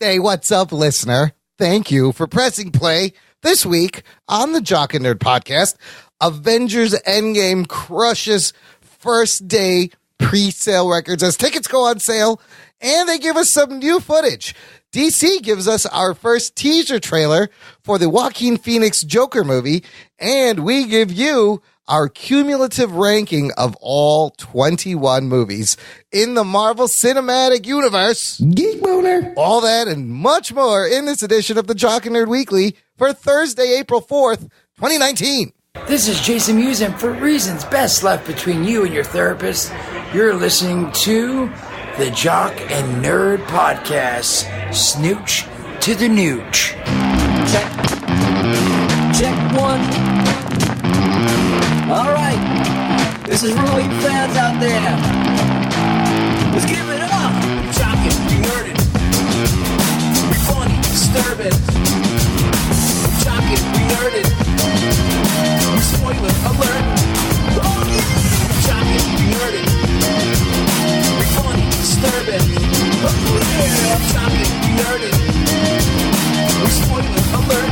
Hey, what's up, listener? Thank you for pressing play this week on the Jock and Nerd Podcast. Avengers Endgame crushes first day pre-sale records as tickets go on sale, and they give us some new footage. DC gives us our first teaser trailer for the Joaquin Phoenix Joker movie, and we give you our cumulative ranking of all 21 movies in the Marvel Cinematic Universe. Geek Boner. All that and much more in this edition of the Jock and Nerd Weekly for Thursday, April 4th, 2019. This is Jason Mewes, and for reasons best left between you and your therapist, you're listening to the Jock and Nerd Podcast. Snooch to the nooch. Check. Check one. All right. This is for all you fans out there. Let's give it up. Jockin', we nerdin'. We funny, disturbing. Jockin', we nerdin'. We spoiler alert. Oh yeah. Jockin', we nerdin'. We funny, disturbing. Oh yeah. Jockin', we nerdin'. We spoiler alert.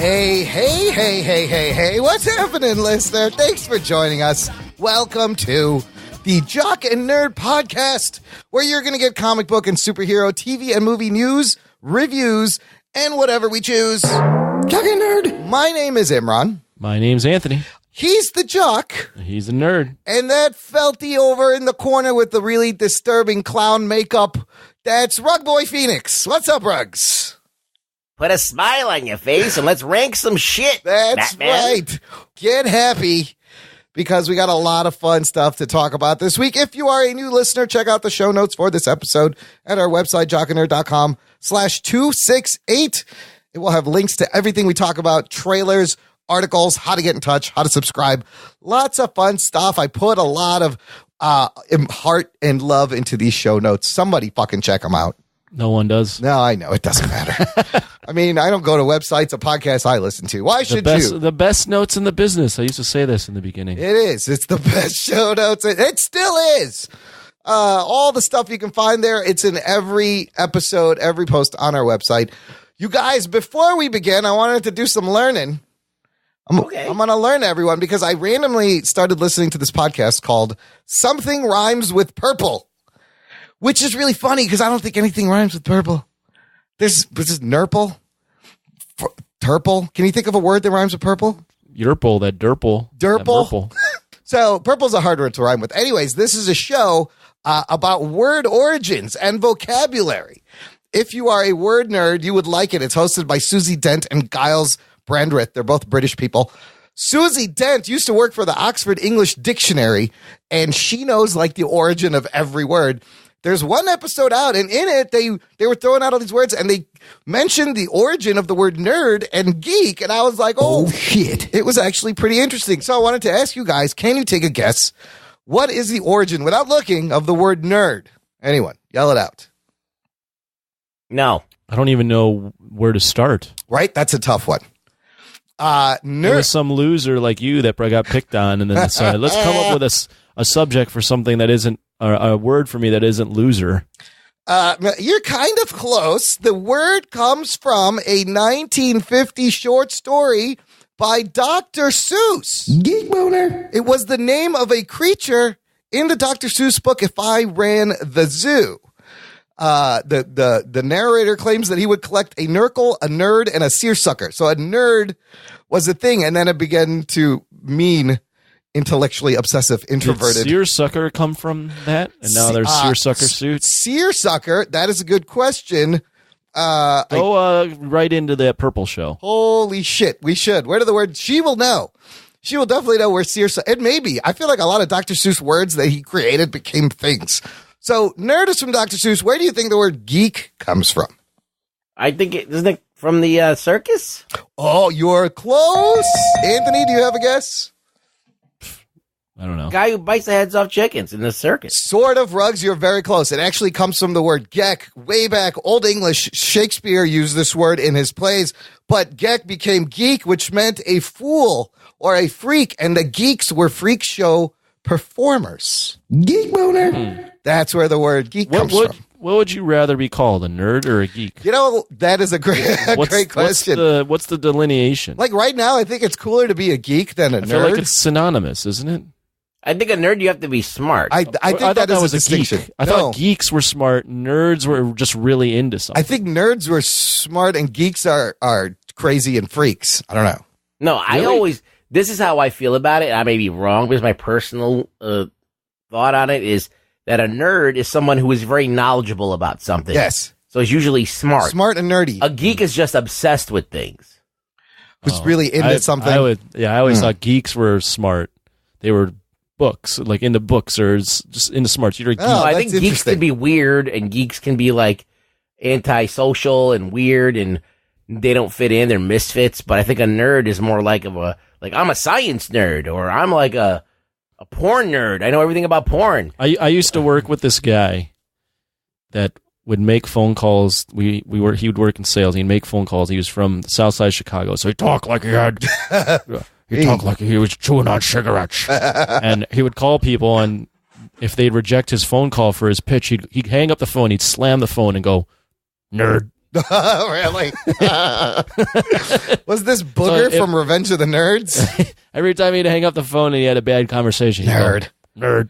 Hey, what's happening, listener? Thanks for joining us. Welcome to the Jock and Nerd Podcast, where you're going to get comic book and superhero TV and movie news, reviews, and whatever we choose. Jock and Nerd. My name is Imran. My name's Anthony. He's the Jock. He's a nerd. And that felty over in the corner with the really disturbing clown makeup, that's Rug Boy Phoenix. What's up, Rugs? Put a smile on your face and let's rank some shit. That's Batman. right. Get happy because we got a lot of fun stuff to talk about this week. If you are a new listener, check out the show notes for this episode at our website, jockandnerd.com/268. It will have links to everything we talk about, trailers, articles, how to get in touch, how to subscribe. Lots of fun stuff. I put a lot of heart and love into these show notes. Somebody fucking check them out. No one does. No, I know. It doesn't matter. I mean, I don't go to websites of podcasts I listen to. Why should you? The best notes in the business. I used to say this in the beginning. It is. It's the best show notes. It still is. All the stuff you can find there. It's in every episode, every post on our website. You guys, before we begin, I wanted to do some learning. I'm going to learn, everyone, because I randomly started listening to this podcast called Something Rhymes with Purple. Which is really funny because I don't think anything rhymes with purple. This is Nurple. Turple. Can you think of a word that rhymes with purple? Yerple, that Durple. Durple. So purple's a hard word to rhyme with. Anyways, this is a show about word origins and vocabulary. If you are a word nerd, you would like it. It's hosted by Susie Dent and Giles Brandreth. They're both British people. Susie Dent used to work for the Oxford English Dictionary, and she knows like the origin of every word. There's one episode out, and in it, they were throwing out all these words, and they mentioned the origin of the word nerd and geek, and I was like, oh shit. It was actually pretty interesting. So I wanted to ask you guys, can you take a guess? What is the origin, without looking, of the word nerd? Anyone? Yell it out. No. I don't even know where to start. Right? That's a tough one. There Nerd. was some loser like you that got picked on and then decided, let's come up with a subject for something that isn't, a word for me that isn't loser. You're kind of close. The word comes from a 1950 short story by Dr. Seuss. Geek Boner. It was the name of a creature in the Dr. Seuss book, If I Ran the Zoo. The narrator claims that he would collect a nurgle, a nerd, and a seersucker. So a nerd was a thing, and then it began to mean intellectually obsessive, introverted. Did seersucker come from that? And now there's seersucker suits? Seersucker, that is a good question. Go right into that purple show. Holy shit, we should. Where do the word, she will know. She will definitely know where seersucker, it may be. I feel like a lot of Dr. Seuss words that he created became things. So, nerd is from Dr. Seuss. Where do you think the word geek comes from? I think isn't it from the circus? Oh, you're close. Anthony, do you have a guess? I don't know. Guy who bites the heads off chickens in the circus. Sort of, Rugs. You're very close. It actually comes from the word geck. Way back, Old English, Shakespeare used this word in his plays, but geck became geek, which meant a fool or a freak, and the geeks were freak show performers. Geek Boner. That's where the word geek comes from. What would you rather be called, a nerd or a geek? You know, that is a great question. What's the delineation? Like right now, I think it's cooler to be a geek than a nerd. I feel like it's synonymous, isn't it? I think a nerd, you have to be smart. I think that is a distinction. Geek. I thought geeks were smart. Nerds were just really into something. I think nerds were smart and geeks are crazy and freaks. I don't know. No, really? This is how I feel about it. I may be wrong, but my personal thought on it is that a nerd is someone who is very knowledgeable about something. Yes. So he's usually smart. Smart and nerdy. A geek is just obsessed with things. Who's really into something. I always thought geeks were smart. They were books, like into books or just into smarts. You're a geek. I think geeks can be weird and geeks can be like antisocial and weird and they don't fit in. They're misfits. But I think a nerd is more like I'm a science nerd or I'm like a porn nerd. I know everything about porn. I used to work with this guy that would make phone calls. He would work in sales. He'd make phone calls. He was from the South Side of Chicago, so he talked like he had. He talked like he was chewing on cigarettes, and he would call people, and if they'd reject his phone call for his pitch, he'd hang up the phone. He'd slam the phone and go, "Nerd." Really? Was this Booger from Revenge of the Nerds? Every time he'd hang up the phone and he had a bad conversation, nerd. Nerd.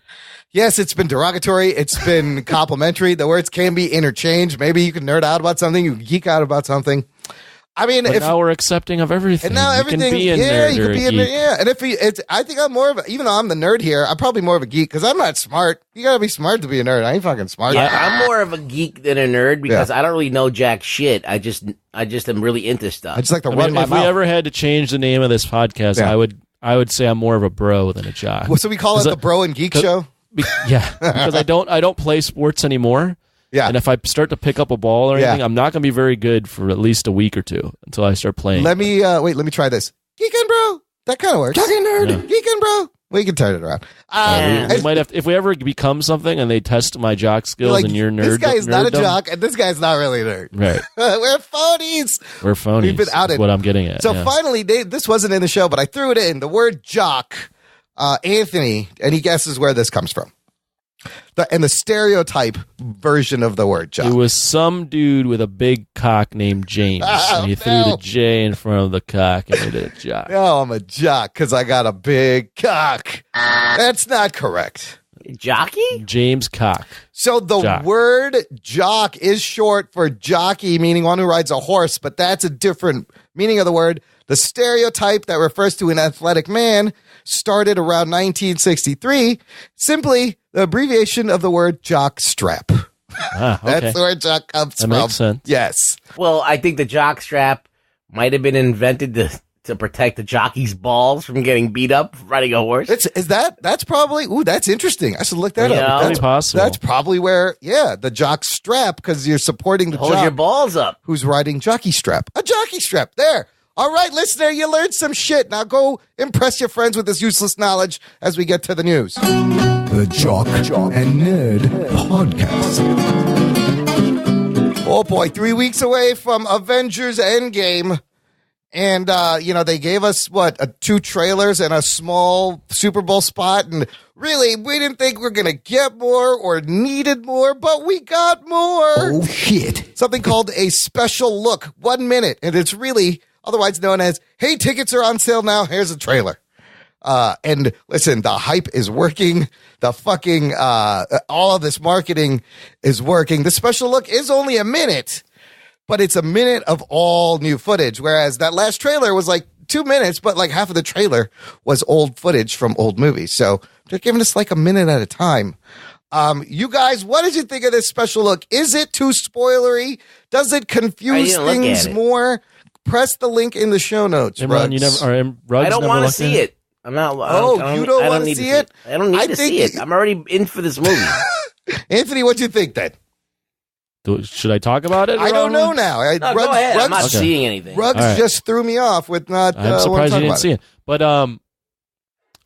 Yes, it's been derogatory. It's been complimentary. The words can be interchanged. Maybe you can nerd out about something. You can geek out about something. I mean, now we're accepting of everything. And now everything, you can be a nerd you or can be a geek. And if I think I'm more of even though I'm the nerd here, I'm probably more of a geek because I'm not smart. You gotta be smart to be a nerd. I ain't fucking smart. Yeah, I'm more of a geek than a nerd because I don't really know jack shit. I just am really into stuff. I just like to run my mouth. If we ever had to change the name of this podcast, I would say I'm more of a bro than a jock. Well, so we call it the Bro and Geek Show. Yeah, because I don't play sports anymore. Yeah. And if I start to pick up a ball or anything, I'm not going to be very good for at least a week or two until I start playing. Let me try this. Geekin' bro. That kind of works. Jock and Nerd. Yeah. Geekin' bro. We can turn it around. We might have to, if we ever become something and they test my jock skills and your nerd. This guy is not a jock and this guy's not really a nerd. Right. We're phonies. We're phonies. We've been outed. That's what I'm getting at. So finally, this wasn't in the show, but I threw it in. The word jock, Anthony, and he guesses where this comes from. And the stereotype version of the word jock. It was some dude with a big cock named James. And he threw the J in front of the cock and made it a jock. No, I'm a jock because I got a big cock. That's not correct. Jockey? James Cock. So the word jock is short for jockey, meaning one who rides a horse, but that's a different meaning of the word. The stereotype that refers to an athletic man started around 1963, simply the abbreviation of the word jock strap. Okay. That's where jock comes from. That makes sense. Yes. Well, I think the jock strap might have been invented to protect the jockey's balls from getting beat up riding a horse. That's probably, that's interesting. I should look that up. That's possible. That's probably where, the jock strap, because you're supporting the Hold jock your balls up. Who's riding jockey strap. A jockey strap. There. All right, listener, you learned some shit. Now go impress your friends with this useless knowledge as we get to the news. The Jock and Nerd Podcast. Oh, boy, 3 weeks away from Avengers Endgame. And, they gave us, 2 trailers and a small Super Bowl spot. And really, we didn't think we were going to get more or needed more, but we got more. Oh, shit. Something called a special look, 1 minute. And it's really otherwise known as, hey, tickets are on sale now. Here's a trailer. And listen, the hype is working. The fucking, all of this marketing is working. The special look is only a minute, but it's a minute of all new footage. Whereas that last trailer was like 2 minutes, but like half of the trailer was old footage from old movies. So they're giving us like a minute at a time. You guys, what did you think of this special look? Is it too spoilery? Does it confuse things more? Press the link in the show notes. Ruggs. I don't want to see it. I'm not. You don't want to see it? I don't need to see it. I'm already in for this movie. Anthony, what do you think then? Should I talk about it? I don't know now. No, go ahead. I'm not seeing anything. Ruggs just threw me off with not. I'm surprised you didn't see it. But I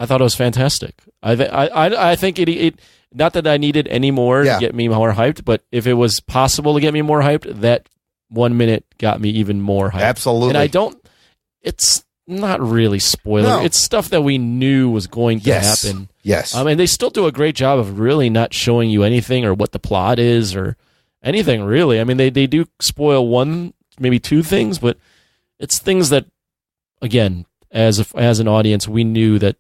thought it was fantastic. I think it. Not that I needed any more to get me more hyped, but if it was possible to get me more hyped, that 1 minute got me even more hyped. Absolutely. And it's not really spoiler. No. It's stuff that we knew was going to happen. Yes. And they still do a great job of really not showing you anything or what the plot is or anything, really. I mean, they do spoil one, maybe two things, but it's things that, again, as an audience, we knew that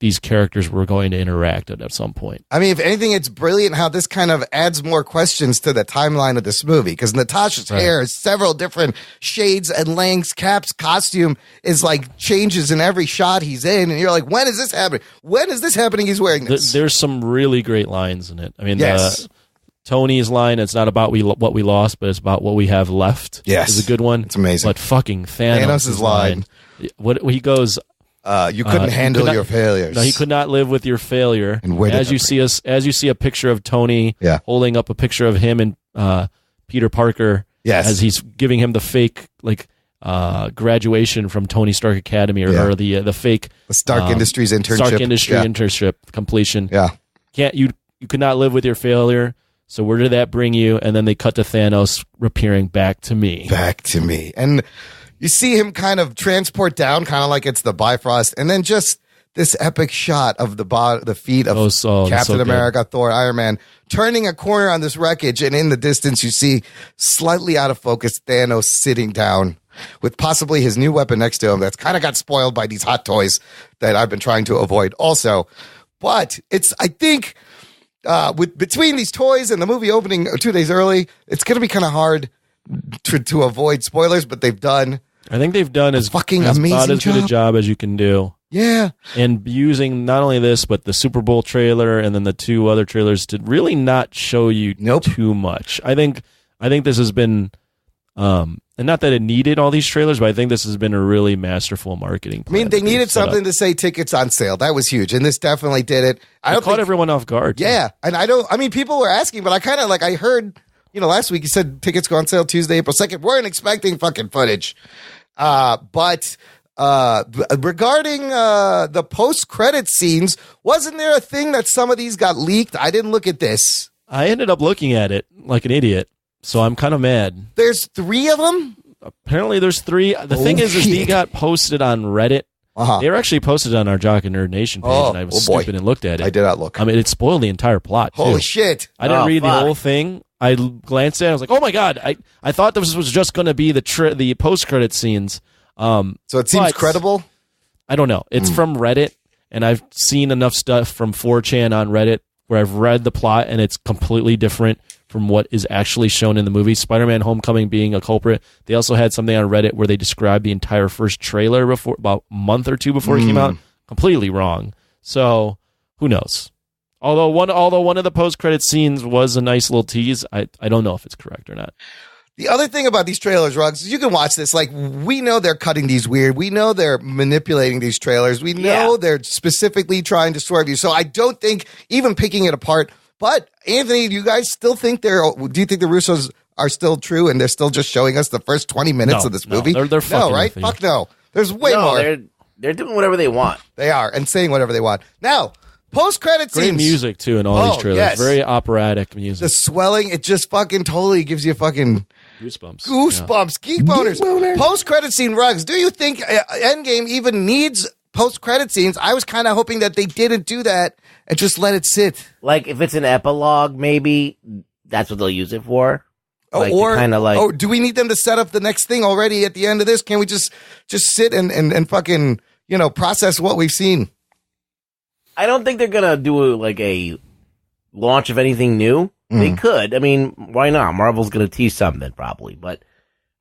these characters were going to interact at some point. I mean, if anything, it's brilliant how this kind of adds more questions to the timeline of this movie, because Natasha's hair is several different shades and lengths. Cap's costume is like changes in every shot he's in, and you're like, when is this happening? When is this happening? He's wearing this. There's some really great lines in it. I mean, yes. Tony's line, it's not about what we lost, but it's about what we have left. Yes. Is a good one. It's amazing. But fucking Thanos' line. What he goes... you couldn't handle your failures. No, he could not live with your failure. And where did as you see a picture of Tony holding up a picture of him and Peter Parker, as he's giving him the fake graduation from Tony Stark Academy or the fake Stark Industries internship. Stark Industry internship completion. Yeah, you could not live with your failure. So where did that bring you? And then they cut to Thanos appearing back to me. Back to me. And you see him kind of transport down, kind of like it's the Bifrost, and then just this epic shot of the feet of Captain America, Thor, Iron Man, turning a corner on this wreckage, and in the distance you see, slightly out of focus, Thanos sitting down with possibly his new weapon next to him that's kind of got spoiled by these hot toys that I've been trying to avoid also. But I think between these toys and the movie opening 2 days early, it's going to be kind of hard to avoid spoilers, but I think they've done as about as good a job as you can do. Yeah. And using not only this, but the Super Bowl trailer and then the two other trailers to really not show you too much. I think this has been, and not that it needed all these trailers, but I think this has been a really masterful marketing plan. I mean, they needed something to say tickets on sale. That was huge. And this definitely did it. It caught everyone off guard. Yeah. And people were asking, but I heard, last week you said tickets go on sale Tuesday, April 2nd. Weren't expecting fucking footage. But regarding the post-credit scenes, wasn't there a thing that some of these got leaked? I didn't look at this. I ended up looking at it like an idiot, so I'm kind of mad. There's 3 of them? Apparently there's 3. The thing is they got posted on Reddit. They were actually posted on our Jock and Nerd Nation page, and I was stupid and looked at it. I did not look. I mean, it spoiled the entire plot, too. Holy shit. I didn't read the whole thing. I glanced at it. I was like, oh, my God. I thought this was just going to be the post-credit scenes. So it seems credible? I don't know. It's from Reddit, and I've seen enough stuff from 4chan on Reddit where I've read the plot, and it's completely different from what is actually shown in the movie. Spider-Man Homecoming being a culprit. They also had something on Reddit where they described the entire first trailer about a month or two before it came out. Completely wrong. So who knows? Although one of the post-credit scenes was a nice little tease, I don't know if it's correct or not. The other thing about these trailers, Ruggs, is you can watch this. Like, we know they're cutting these weird. We know they're manipulating these trailers. We know they're specifically trying to swerve you. So I don't think even picking it apart. But Anthony, do you guys still think do you think the Russos are still true and they're still just showing us the first 20 minutes of this movie? They're fucking right? Fuck no. There's way more. They're doing whatever they want. They are, and saying whatever they want. Now, post-credit scenes. Great music, too, in all these trailers. Yes. Very operatic music. The swelling, it just fucking totally gives you fucking goosebumps. Yeah. Geek boners. Post-credit scene, Ruggs. Do you think Endgame even needs post-credit scenes? I was kind of hoping that they didn't do that and just let it sit. Like, if it's an epilogue, maybe that's what they'll use it for. Like, or do we need them to set up the next thing already at the end of this? Can we just sit and fucking, process what we've seen? I don't think they're going to do like a launch of anything new. They could. I mean, why not? Marvel's going to tease something probably, but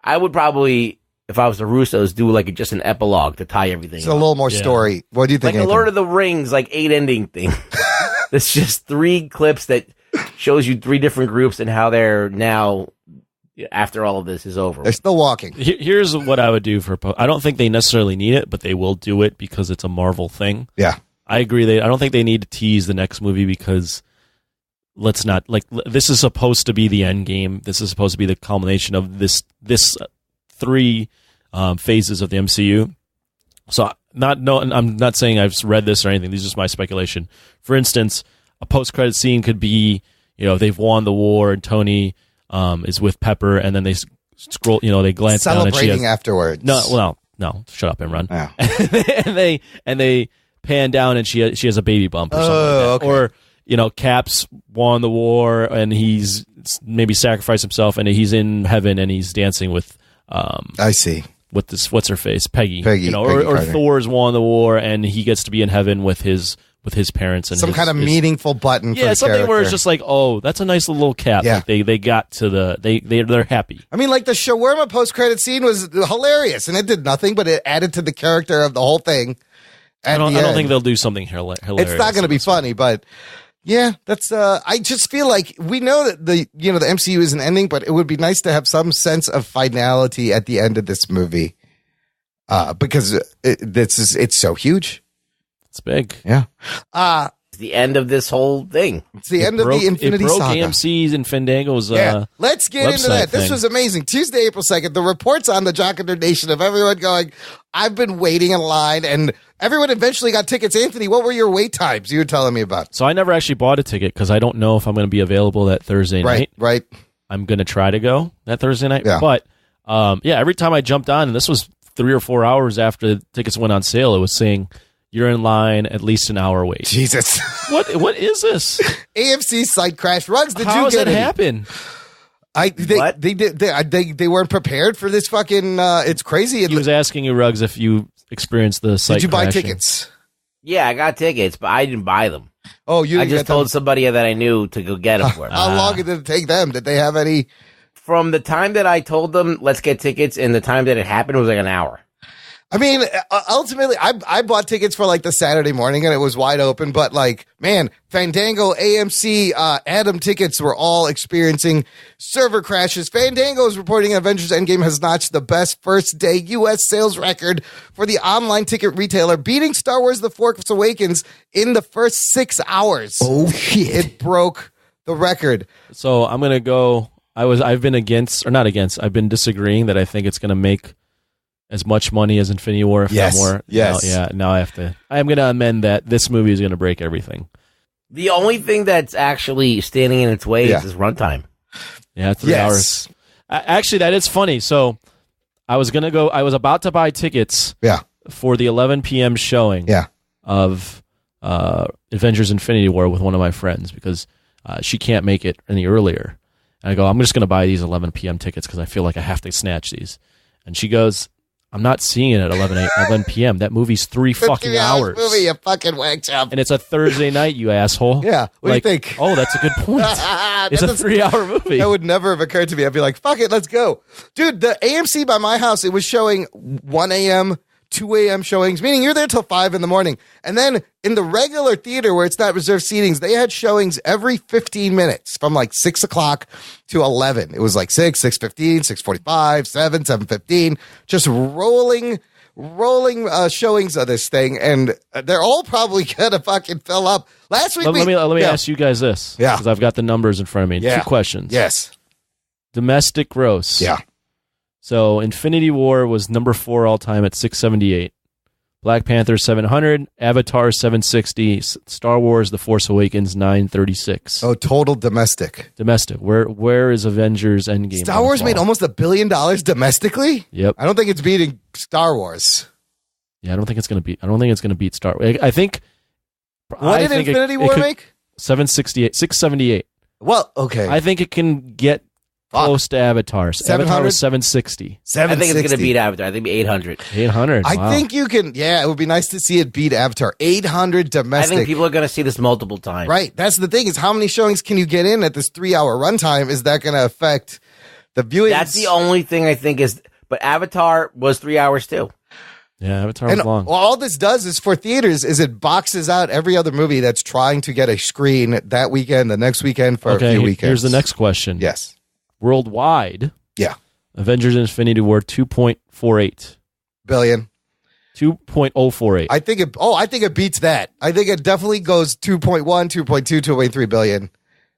I would probably, if I was the Russos, do like just an epilogue to tie everything up. A little more story. What do you think? Like a Lord of the Rings, like 8 ending thing. It's just 3 clips that shows you 3 different groups and how they're now, after all of this is over. They're still walking. Here's what I would do I don't think they necessarily need it, but they will do it because it's a Marvel thing. Yeah. I agree. I don't think they need to tease the next movie because let's not, like, this is supposed to be the end game. This is supposed to be the culmination of this 3 phases of the MCU. So I'm not saying I've read this or anything. This is just my speculation. For instance, a post-credit scene could be, they've won the war and Tony is with Pepper, and then they scroll, they glance down and celebrating afterwards. No, shut up and run. Yeah. and they pan down and she has a baby bump or something like that. okay. Or, you know, Cap's won the war and he's maybe sacrificed himself and he's in heaven and he's dancing with I see. with this, what's her face, Peggy, Peggy, you know, Peggy or Carter. Thor's won the war and he gets to be in heaven with his parents and Some kind of meaningful button. yeah, for the something where it's character. just like, oh, that's a nice little Cap. Yeah. Like they got to they're happy. I mean, like the shawarma post-credit scene was hilarious, and it did nothing, but it added to the character of the whole thing. I don't think they'll do something hilarious. It's not going to be funny, but yeah, that's. I just feel like we know that the MCU isn't ending, but it would be nice to have some sense of finality at the end of this movie, because it's so huge. It's big. Yeah. It's the end of this whole thing. It's the end of the Infinity it broke Saga. AMC's and Fandango's. Yeah, let's get into that. This thing. was amazing. Tuesday, April 2nd, the reports on the Jock and Nerd Nation of everyone going, I've been waiting in line, and everyone eventually got tickets. Anthony, what were your wait times you were telling me about? So I never actually bought a ticket because I don't know if I'm going to be available that Thursday night. Right. I'm going to try to go that Thursday night. Yeah. But, every time I jumped on, and this was 3 or 4 hours after the tickets went on sale, it was saying, you're in line at least an hour wait. Jesus. What is this? AMC site crash. Rugs, did How you does get that it? happen? What? They weren't prepared for this fucking, it's crazy. He was asking you, Ruggs, if you experienced the site Did you buy crashing. tickets? Yeah, I got tickets, but I didn't buy them. Oh, you I didn't just get them? told somebody that I knew to go get them for me. How long did it take them? Did they have any? From the time that I told them, let's get tickets, and the time that it happened was like an hour. I mean, ultimately, I bought tickets for like the Saturday morning and it was wide open. But like, man, Fandango, AMC, Adam tickets were all experiencing server crashes. Fandango is reporting Avengers Endgame has notched the best first day U.S. sales record for the online ticket retailer, beating Star Wars The Force Awakens in the first 6 hours. Oh, shit. It broke the record. So I'm going to go. I've been disagreeing that I think it's going to make as much money as Infinity War, if Yes. not more. Yes. Now I am going to amend that. This movie is going to break everything. The only thing that's actually standing in its way is runtime. Yeah, 3 hours. Actually, that is funny. So I was about to buy tickets for the 11 p.m. showing of Avengers Infinity War with one of my friends because she can't make it any earlier. And I go, I'm just going to buy these 11 p.m. tickets because I feel like I have to snatch these. And she goes, I'm not seeing it at 11 p.m. That movie's 3 fucking hours. Movie, you fucking wank job. And it's a Thursday night, you asshole. Yeah. What do you think? Oh, that's a good point. It's a 3 hour movie. That would never have occurred to me. I'd be like, fuck it, let's go. Dude, the AMC by my house, it was showing 1 a.m., 2 a.m. showings, meaning you're there till 5 in the morning. And then in the regular theater where it's not reserved seatings, they had showings every 15 minutes from like 6 o'clock to 11. It was like 6, 6:15, 6:45, 7, 7:15, just rolling showings of this thing. And they're all probably going to fucking fill up. Last week, let me ask you guys this. Yeah. Because I've got the numbers in front of me. Yeah. 2 questions. Yes. Domestic gross. Yeah. So Infinity War was number 4 all time at 678. Black Panther 700, Avatar 760, Star Wars The Force Awakens 936. Oh, total domestic. Domestic. Where is Avengers Endgame? Star Wars made almost $1 billion domestically? Yep. I don't think it's beating Star Wars. Yeah, I don't think it's going to beat Star Wars. I think What did Infinity War make? 678. Well, okay. I think it can get close to Avatar. Avatar was 760. I think it's going to beat Avatar. I think 800. 800. I wow. think you can. Yeah, it would be nice to see it beat Avatar. 800 I domestic. think people are going to see this multiple times. Right. That's the thing is how many showings can you get in at this 3 hour runtime? Is that going to affect the viewing? That's the only thing I think is. But Avatar was 3 hours too. Yeah, Avatar was And long. all this does is for theaters is it boxes out every other movie that's trying to get a screen that weekend, the next weekend for a few weekends. Here's the next question. Yes. Worldwide, Yeah. Avengers Infinity War 2.48. Billion. 2.048. I think it beats that. I think it definitely goes 2.1, 2.2, 2.3 billion.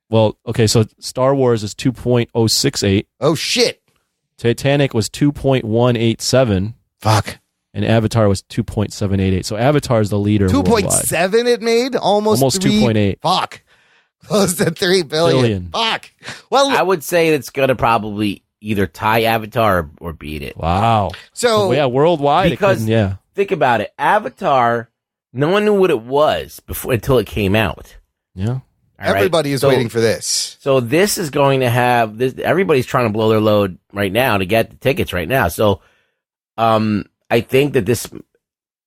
Well, okay, so Star Wars is 2.068. Oh shit. Titanic was 2.187. Fuck. And Avatar was 2.788. So Avatar is the leader. 2.7 it made? Almost 2.8. Fuck. Close to 3 billion. Fuck. Well, I would say it's going to probably either tie Avatar or beat it. Wow. So yeah, worldwide. Because yeah. think about it. Avatar no one knew what it was before until it came out. Yeah. All right? Everybody is So- waiting for this. So this is going to have this. Everybody's trying to blow their load right now to get the tickets right now. So, I think that this,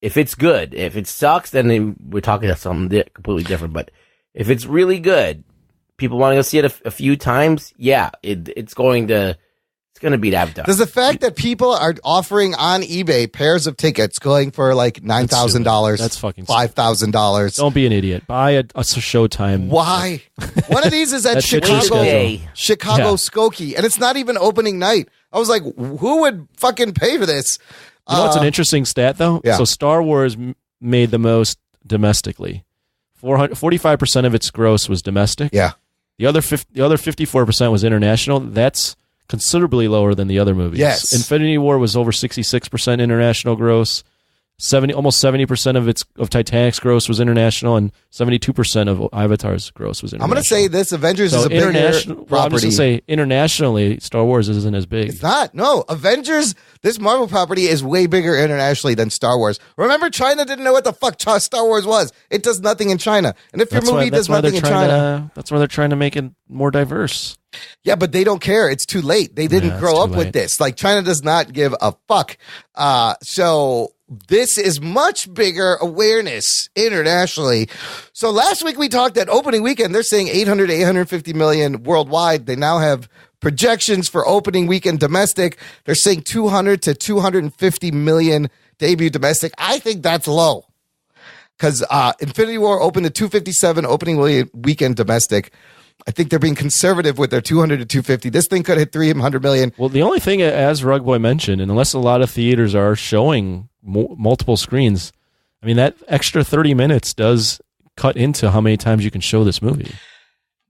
if it's good, if it sucks, then we're talking about something completely different. But if it's really good, people want to go see it a few times. Yeah, it's going to beat Avatar. Does the fact that people are offering on eBay pairs of tickets going for like $9,000, That's fucking $5,000? Don't be an idiot. Buy a Showtime. Why? One of these is at That's the Chicago, schedule. Chicago Yeah. Skokie, and it's not even opening night. I was like, who would fucking pay for this? You know what's an interesting stat, though? Yeah. So Star Wars made the most domestically. 45% of its gross was domestic. Yeah. The other 54% was international. That's considerably lower than the other movies. Yes. Infinity War was over 66% international gross. Almost 70% of Titanic's gross was international, and 72% of Avatar's gross was international. I'm going to say this: Avengers so is a bigger international. Well, I'm property. just going to say internationally, Star Wars isn't as big. It's not. No, Avengers, this Marvel property is way bigger internationally than Star Wars. Remember, China didn't know what the fuck Star Wars was. It does nothing in China. And if your movie does nothing in China. That's why they're trying to make it more diverse. Yeah, but they don't care. It's too late. They didn't Yeah, grow it's up too with late. this. Like, China does not give a fuck. So this is much bigger awareness internationally. So last week we talked that opening weekend, they're saying 800 to 850 million worldwide. They now have projections for opening weekend domestic. They're saying 200 to 250 million debut domestic. I think that's low because Infinity War opened at 257 opening weekend domestic. I think they're being conservative with their 200 to 250. This thing could hit 300 million. Well, the only thing, as Rugboy mentioned, and unless a lot of theaters are showing multiple screens, I mean, that extra 30 minutes does cut into how many times you can show this movie.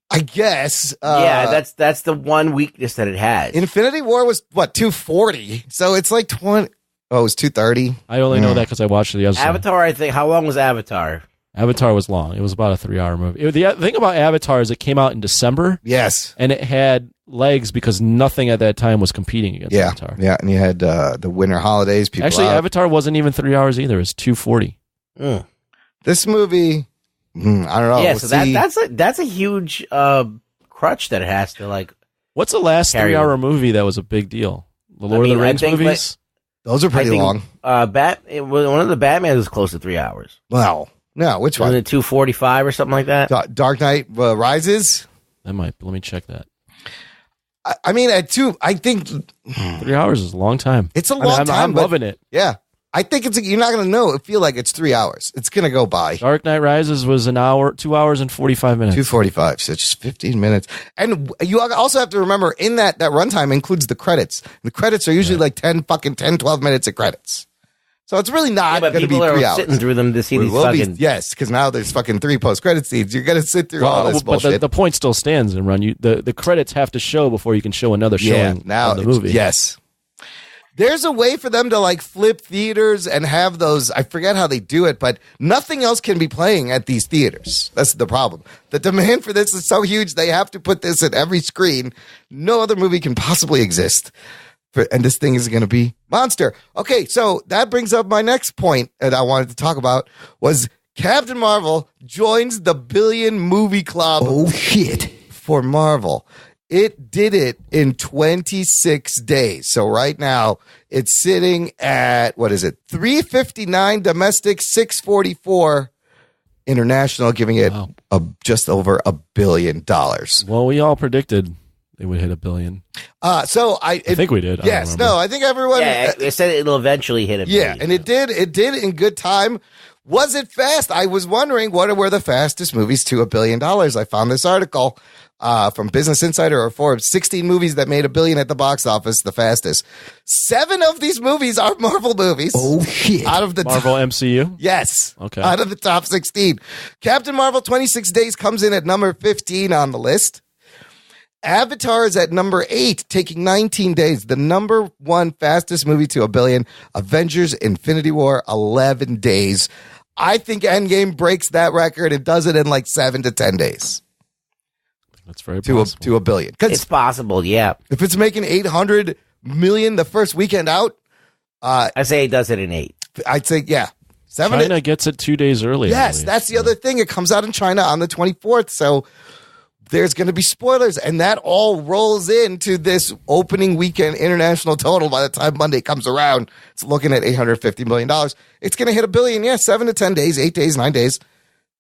I guess. Yeah, that's the one weakness that it has. Infinity War was, what, 240? So it's like 20. Oh, it was 230? I only know that because I watched the other Avatar, I think. How long was Avatar? Avatar was long. It was about a 3-hour movie. The thing about Avatar is it came out in December. Yes. And it had legs because nothing at that time was competing against Yeah. Avatar. Yeah, and you had the winter holidays. People Actually, out. Avatar wasn't even 3 hours either. It was 240. This movie, I don't know. Yeah, We'll so see. that's a huge crutch that it has to like. What's the last Carry 3-hour movie that was a big deal? The Lord of the I Rings think, movies? Those are pretty long. One of the Batman was close to 3 hours. Well, no, which Wasn't one? it 2:45 or something like that? Dark Knight Rises? That might. Let me check that. I mean, at 2, I think 3 hours is a long time. it's a long time. I'm but loving it. Yeah. I think you're not going to feel like it's 3 hours. It's going to go by. Dark Knight Rises was 2 hours and 45 minutes. 2:45, so just 15 minutes. And you also have to remember in that runtime includes the credits. The credits are usually like 12 minutes of credits. So it's really not But going to be people 3 are hours. sitting through them to see these fucking. Yes, because now there's fucking 3 post-credit scenes. You're going to sit through all this but bullshit. the point still stands, and Run. The credits have to show before you can show another showing now of the movie. Yes. There's a way for them to like flip theaters and have those. I forget how they do it, but nothing else can be playing at these theaters. That's the problem. The demand for this is so huge. They have to put this at every screen. No other movie can possibly exist. And this thing is going to be monster. Okay. So that brings up my next point that I wanted to talk about was Captain Marvel joins the billion movie club. Oh shit. For Marvel. It did it in 26 days. So right now it's sitting at, 359 domestic, 644 international, giving it just over $1 billion. Well, we all predicted they would hit $1 billion. So I think we did. I don't Yes. remember. No, I think everyone. Yeah, they said it'll eventually hit a Yeah, billion. and it did. It did in good time. Was it fast? I was wondering what were the fastest movies to $1 billion. I found this article from Business Insider or Forbes. 16 movies that made $1 billion at the box office, the fastest. 7 of these movies are Marvel movies. Oh shit. Out of the Marvel MCU? Yes. Okay. Out of the top 16. Captain Marvel 26 Days comes in at number 15 on the list. Avatar is at number 8, taking 19 days. The number 1 fastest movie to $1 billion. Avengers Infinity War, 11 days. I think Endgame breaks that record. It does it in like 7 to 10 days. That's very to possible. $1 billion. It's Because possible, yeah. if it's making 800 million the first weekend out, I say it does it in 8. I'd say, yeah. China gets it 2 days early. Yes, that's the other thing. It comes out in China on the 24th. So there's going to be spoilers. And that all rolls into this opening weekend international total. By the time Monday comes around, it's looking at $850 million. It's going to hit $1 billion. Yeah, 7 to 10 days, 8 days, 9 days.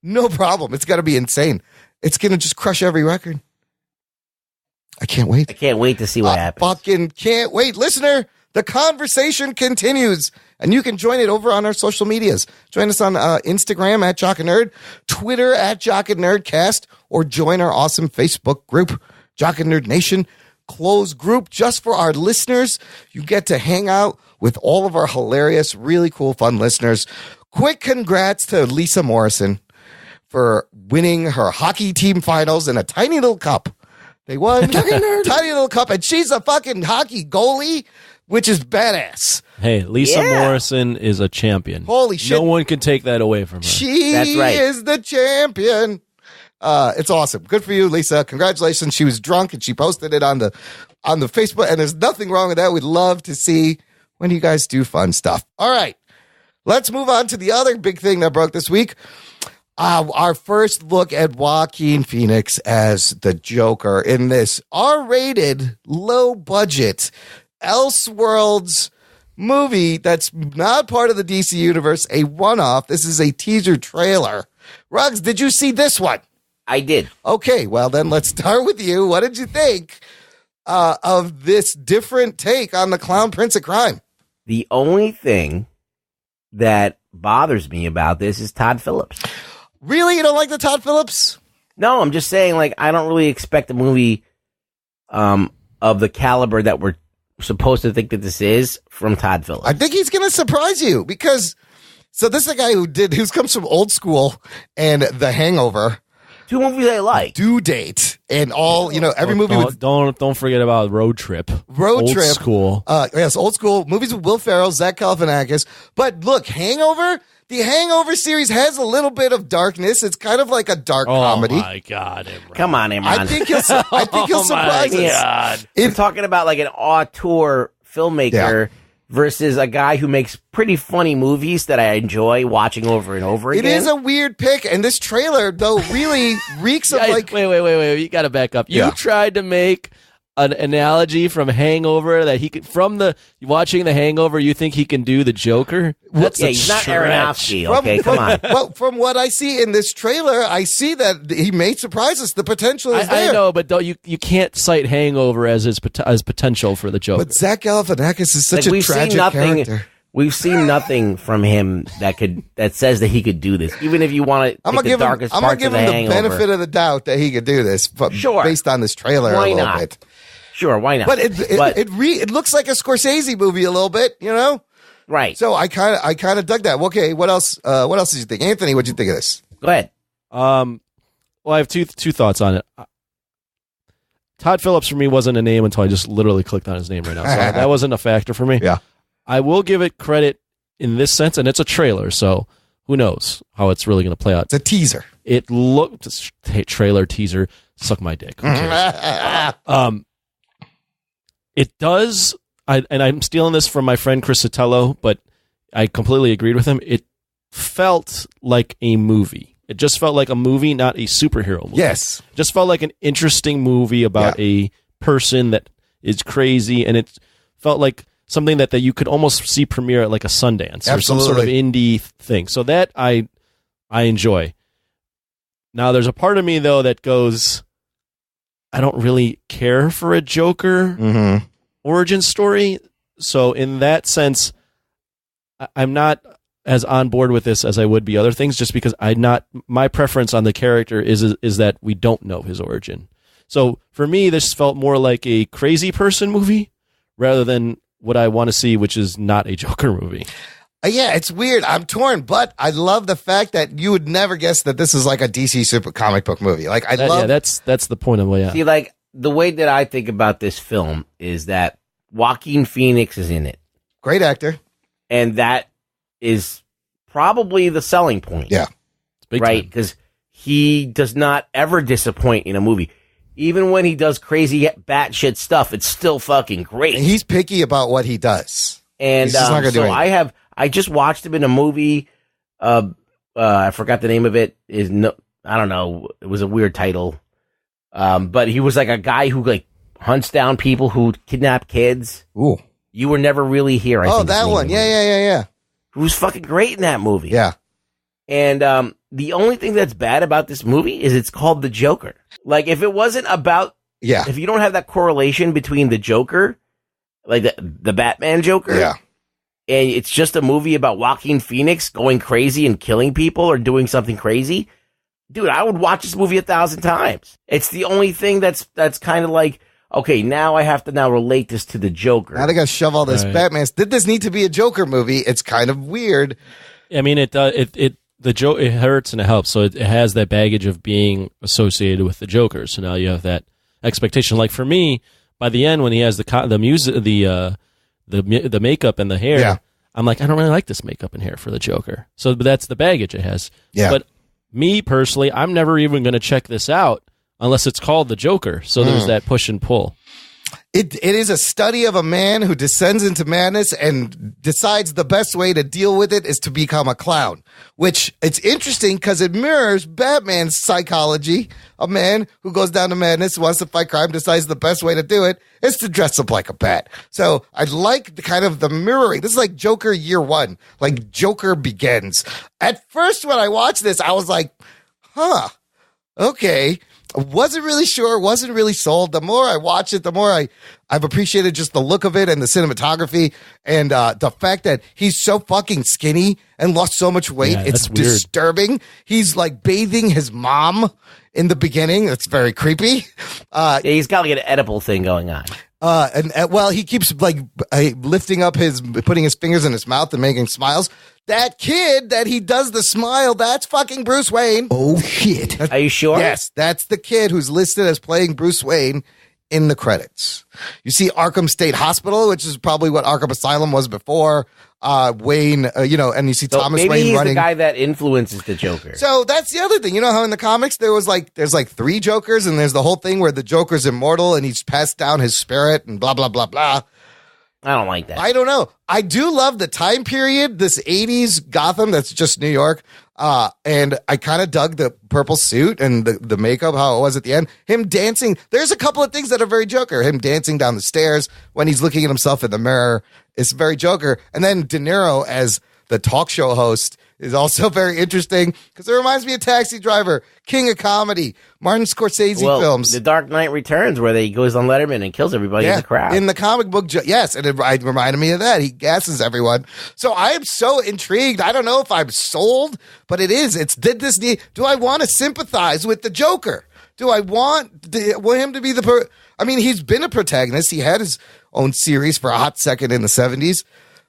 No problem. It's going to be insane. It's going to just crush every record. I can't wait. I can't wait to see what happens. Fucking can't wait. Listener, the conversation continues, and you can join it over on our social medias. Join us on Instagram at Jock and Nerd, Twitter at Jock and Nerdcast, or join our awesome Facebook group, Jock and Nerd Nation, closed group just for our listeners. You get to hang out with all of our hilarious, really cool, fun listeners. Quick congrats to Lisa Morrison for winning her hockey team finals in a tiny little cup. They won tiny little cup, and she's a fucking hockey goalie, which is badass. Hey, Lisa Morrison is a champion. Holy shit. No one can take that away from her. She That's right. is the champion. It's awesome. Good for you, Lisa. Congratulations. She was drunk, and she posted it on the Facebook, and there's nothing wrong with that. We'd love to see when you guys do fun stuff. All right. Let's move on to the other big thing that broke this week. Our first look at Joaquin Phoenix as the Joker in this R-rated, low-budget, Elseworlds movie that's not part of the DC universe, a one-off. This is a teaser trailer. Ruggs, did you see this one? I did. Okay, well then let's start with you. What did you think of this different take on the Clown Prince of Crime? The only thing that bothers me about this is Todd Phillips. Really? You don't like the Todd Phillips? No, I'm just saying, like, I don't really expect a movie of the caliber that we're supposed to think that this is from Todd Phillips. I think he's going to surprise you because, so this is a guy who comes from Old School and The Hangover. Two movies I like. Due Date and all, every movie with Don't forget about Road Trip. Old School. Yes, Old School movies with Will Ferrell, Zach Galifianakis. But look, Hangover. The Hangover series has a little bit of darkness. It's kind of like a dark comedy. Oh my God, Imran. Come on, Imran. I think he'll surprise us. God. We're talking about like an auteur filmmaker versus a guy who makes pretty funny movies that I enjoy watching over and over again. It is a weird pick, and this trailer though really reeks of like. Wait! You got to back up. You tried to make an analogy from Hangover that he could watching The Hangover. You think he can do the Joker? That's he's not Aronofsky. Okay, come on. Well, from what I see in this trailer, I see that he may surprise us. The potential is there. I know, but you can't cite Hangover as potential for the Joker. But Zach Galifianakis is such a tragic character. We've seen nothing from him that says that he could do this. Even if you want to, I'm gonna give him the benefit of the doubt that he could do this. Based on this trailer, why a little not? bit. Sure, why not? But it looks like a Scorsese movie a little bit, Right. So I kind of dug that. Okay, what else? What else did you think, Anthony? What did you think of this? Go ahead. Well, I have two thoughts on it. Todd Phillips for me wasn't a name until I just literally clicked on his name right now, so that wasn't a factor for me. Yeah. I will give it credit in this sense, and it's a trailer, so who knows how it's really going to play out. It's a teaser. It looked trailer teaser. Suck my dick. Who cares? It does, and I'm stealing this from my friend Chris Sotelo, but I completely agreed with him. It felt like a movie. It just felt like a movie, not a superhero movie. Yes. It just felt like an interesting movie about a person that is crazy, and it felt like something that you could almost see premiere at like a Sundance or some sort of indie thing. So that I enjoy. Now, there's a part of me, though, that goes, I don't really care for a Joker origin story. So in that sense, I'm not as on board with this as I would be other things, just because my preference on the character is that we don't know his origin. So for me, this felt more like a crazy person movie rather than what I want to see, which is not a Joker movie. Yeah, it's weird. I'm torn, but I love the fact that you would never guess that this is like a DC super comic book movie. Like that's the point of the way. Yeah. See, like the way that I think about this film is that Joaquin Phoenix is in it. Great actor. And that is probably the selling point. Yeah. It's big right? time. Because he does not ever disappoint in a movie. Even when he does crazy batshit stuff, it's still fucking great. And he's picky about what he does. And so I just watched him in a movie I forgot the name of it. I don't know. It was a weird title. But he was like a guy who like hunts down people who kidnap kids. Ooh. You Were Never Really Here. I think that one. Yeah. Who was fucking great in that movie. Yeah. And the only thing that's bad about this movie is it's called The Joker. Like, if it wasn't about... Yeah. If you don't have that correlation between the Joker, like the Batman Joker... Yeah. And it's just a movie about Joaquin Phoenix going crazy and killing people or doing something crazy, dude, I would watch this movie 1,000 times. It's the only thing that's kind of like, okay, now I have to now relate this to the Joker. Now they got to shove all this Batman. Did this need to be a Joker movie? It's kind of weird. I mean, it hurts and it helps. So it has that baggage of being associated with the Joker. So now you have that expectation. Like for me, by the end when he has the music, the makeup and the hair, I'm like, I don't really like this makeup and hair for the Joker. So that's the baggage it has. Yeah. But me personally, I'm never even going to check this out unless it's called the Joker. So there's that push and pull. It is a study of a man who descends into madness and decides the best way to deal with it is to become a clown, which it's interesting because it mirrors Batman's psychology. A man who goes down to madness, wants to fight crime, decides the best way to do it is to dress up like a bat. So I like the kind of the mirroring. This is like Joker year one, like Joker Begins. At first, when I watched this, I was like, okay. Wasn't really sure, wasn't really sold. The more I watch it, the more I've appreciated just the look of it and the cinematography and the fact that he's so fucking skinny and lost so much weight. Yeah, it's that's weird. Disturbing. He's like bathing his mom in the beginning. That's very creepy. Yeah, he's got like an edible thing going on. Well, he keeps like lifting up putting his fingers in his mouth and making smiles. That kid that he does the smile, that's fucking Bruce Wayne. Oh, shit. Are you sure? Yes, that's the kid who's listed as playing Bruce Wayne in the credits. You see Arkham State Hospital, which is probably what Arkham Asylum was before. Wayne, and you see So Thomas maybe Wayne he's running. the guy that influences the Joker. So that's the other thing. You know how in the comics there's like 3 Jokers and there's the whole thing where the Joker's immortal and he's passed down his spirit and blah, blah, blah, blah. I don't like that. I don't know. I do love the time period, this 80s Gotham that's just New York. And I kind of dug the purple suit and the makeup, how it was at the end. Him dancing. There's a couple of things that are very Joker. Him dancing down the stairs when he's looking at himself in the mirror is very Joker. And then De Niro as the talk show host is also very interesting because it reminds me of Taxi Driver, King of Comedy, Martin Scorsese films. The Dark Knight Returns, where he goes on Letterman and kills everybody in the crowd. In the comic book, yes, and it reminded me of that. He gasses everyone. So I am so intrigued. I don't know if I'm sold, but it is. Do I want to sympathize with the Joker? Do I want him to be he's been a protagonist. He had his own series for a hot second in the 70s.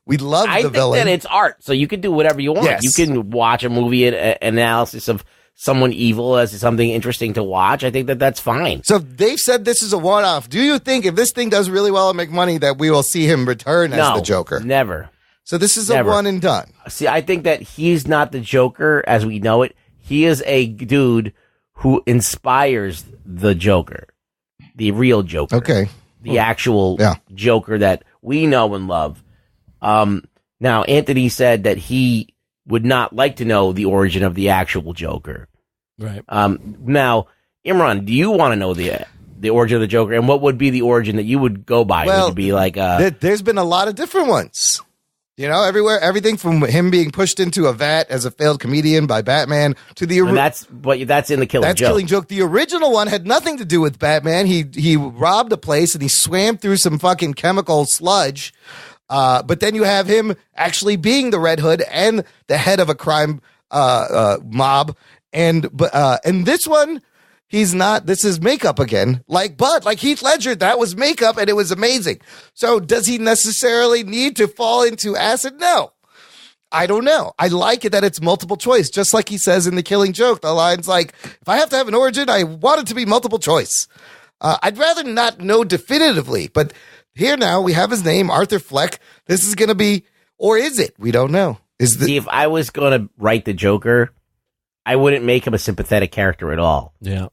We love the villain. I think that it's art, so you can do whatever you want. Yes. You can watch a movie analysis of someone evil as something interesting to watch. I think that's fine. So they've said this is a one-off. Do you think if this thing does really well and make money that we will see him return as the Joker? Never. So this is a one and done. See, I think that he's not the Joker as we know it. He is a dude who inspires the Joker, the real Joker. Okay. The actual Joker that we know and love. Now, Anthony said that he would not like to know the origin of the actual Joker. Right. Now, Imran, do you want to know the origin of the Joker, and what would be the origin that you would go by? Well, would it be like there's been a lot of different ones. Everywhere, everything from him being pushed into a vat as a failed comedian by Batman to that's in the Killing Joke. That's Killing Joke. The original one had nothing to do with Batman. He robbed a place and he swam through some fucking chemical sludge. But then you have him actually being the Red Hood and the head of a crime mob. And this one, he's not. This is makeup again. Like Heath Ledger, that was makeup and it was amazing. So does he necessarily need to fall into acid? No. I don't know. I like it that it's multiple choice, just like he says in The Killing Joke. The line's like, if I have to have an origin, I want it to be multiple choice. I'd rather not know definitively, but here now we have his name, Arthur Fleck. This is going to be, or is it? We don't know. See, if I was going to write the Joker, I wouldn't make him a sympathetic character at all. Yeah.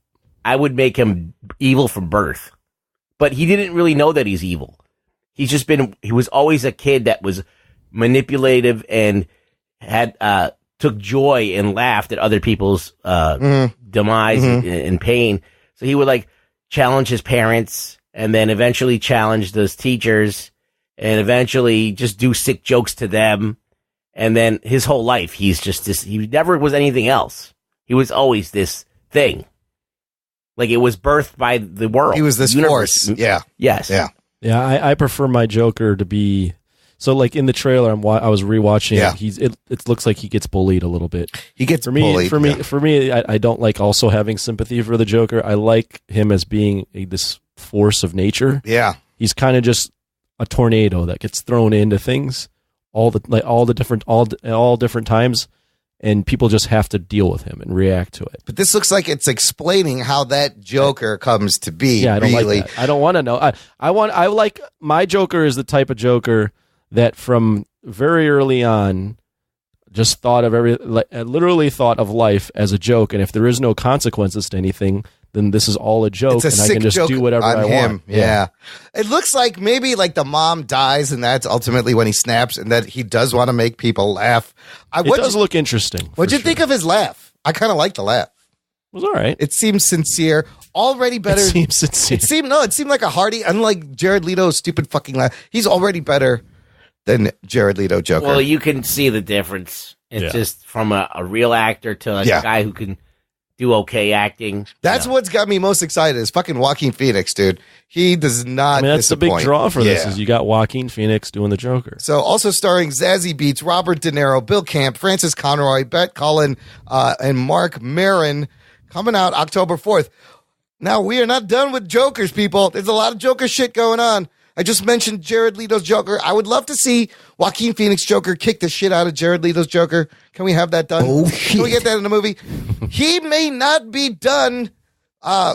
I would make him evil from birth. But he didn't really know that he's evil. He was always a kid that was manipulative and had took joy and laughed at other people's demise and pain. So he would like challenge his parents and then eventually challenge those teachers and eventually just do sick jokes to them. And then his whole life, he's just this, he never was anything else. He was always this thing. Like it was birthed by the world. He was this universe. force. Yeah. Yes. Yeah. Yeah, I prefer my Joker to be so like in the trailer. I was rewatching it. It looks like he gets bullied a little bit. He gets bullied. bullied. For me, I don't like also having sympathy for the Joker. I like him as being this force of nature. Yeah, he's kind of just a tornado that gets thrown into things all different times, and people just have to deal with him and react to it. But this looks like it's explaining how that Joker comes to be. Yeah, I don't really. like that. I don't want to know. I like my Joker is the type of Joker that from very early on just thought of literally thought of life as a joke, and if there is no consequences to anything, then this is all a joke, and I can just do whatever I want. Yeah. It looks like maybe like the mom dies, and that's ultimately when he snaps, and that he does want to make people laugh. It does look interesting. What'd you think of his laugh? I kind of like the laugh. It was all right. It seems sincere. Already better. It seems sincere. It seemed like a hearty, unlike Jared Leto's stupid fucking laugh. He's already better than Jared Leto Joker. Well, you can see the difference. It's just from a real actor to like a guy who can do okay acting. That's what's got me most excited is fucking Joaquin Phoenix, dude. He does not that's the big disappoint. draw for this is you got Joaquin Phoenix doing the Joker. So also starring Zazie Beetz, Robert De Niro, Bill Camp, Francis Conroy, Bette Cullen, and Mark Maron, coming out October 4th. Now, we are not done with Jokers, people. There's a lot of Joker shit going on. I just mentioned Jared Leto's Joker. I would love to see Joaquin Phoenix Joker kick the shit out of Jared Leto's Joker. Can we have that done? Oh, shit. Can we get that in the movie? He may not be done.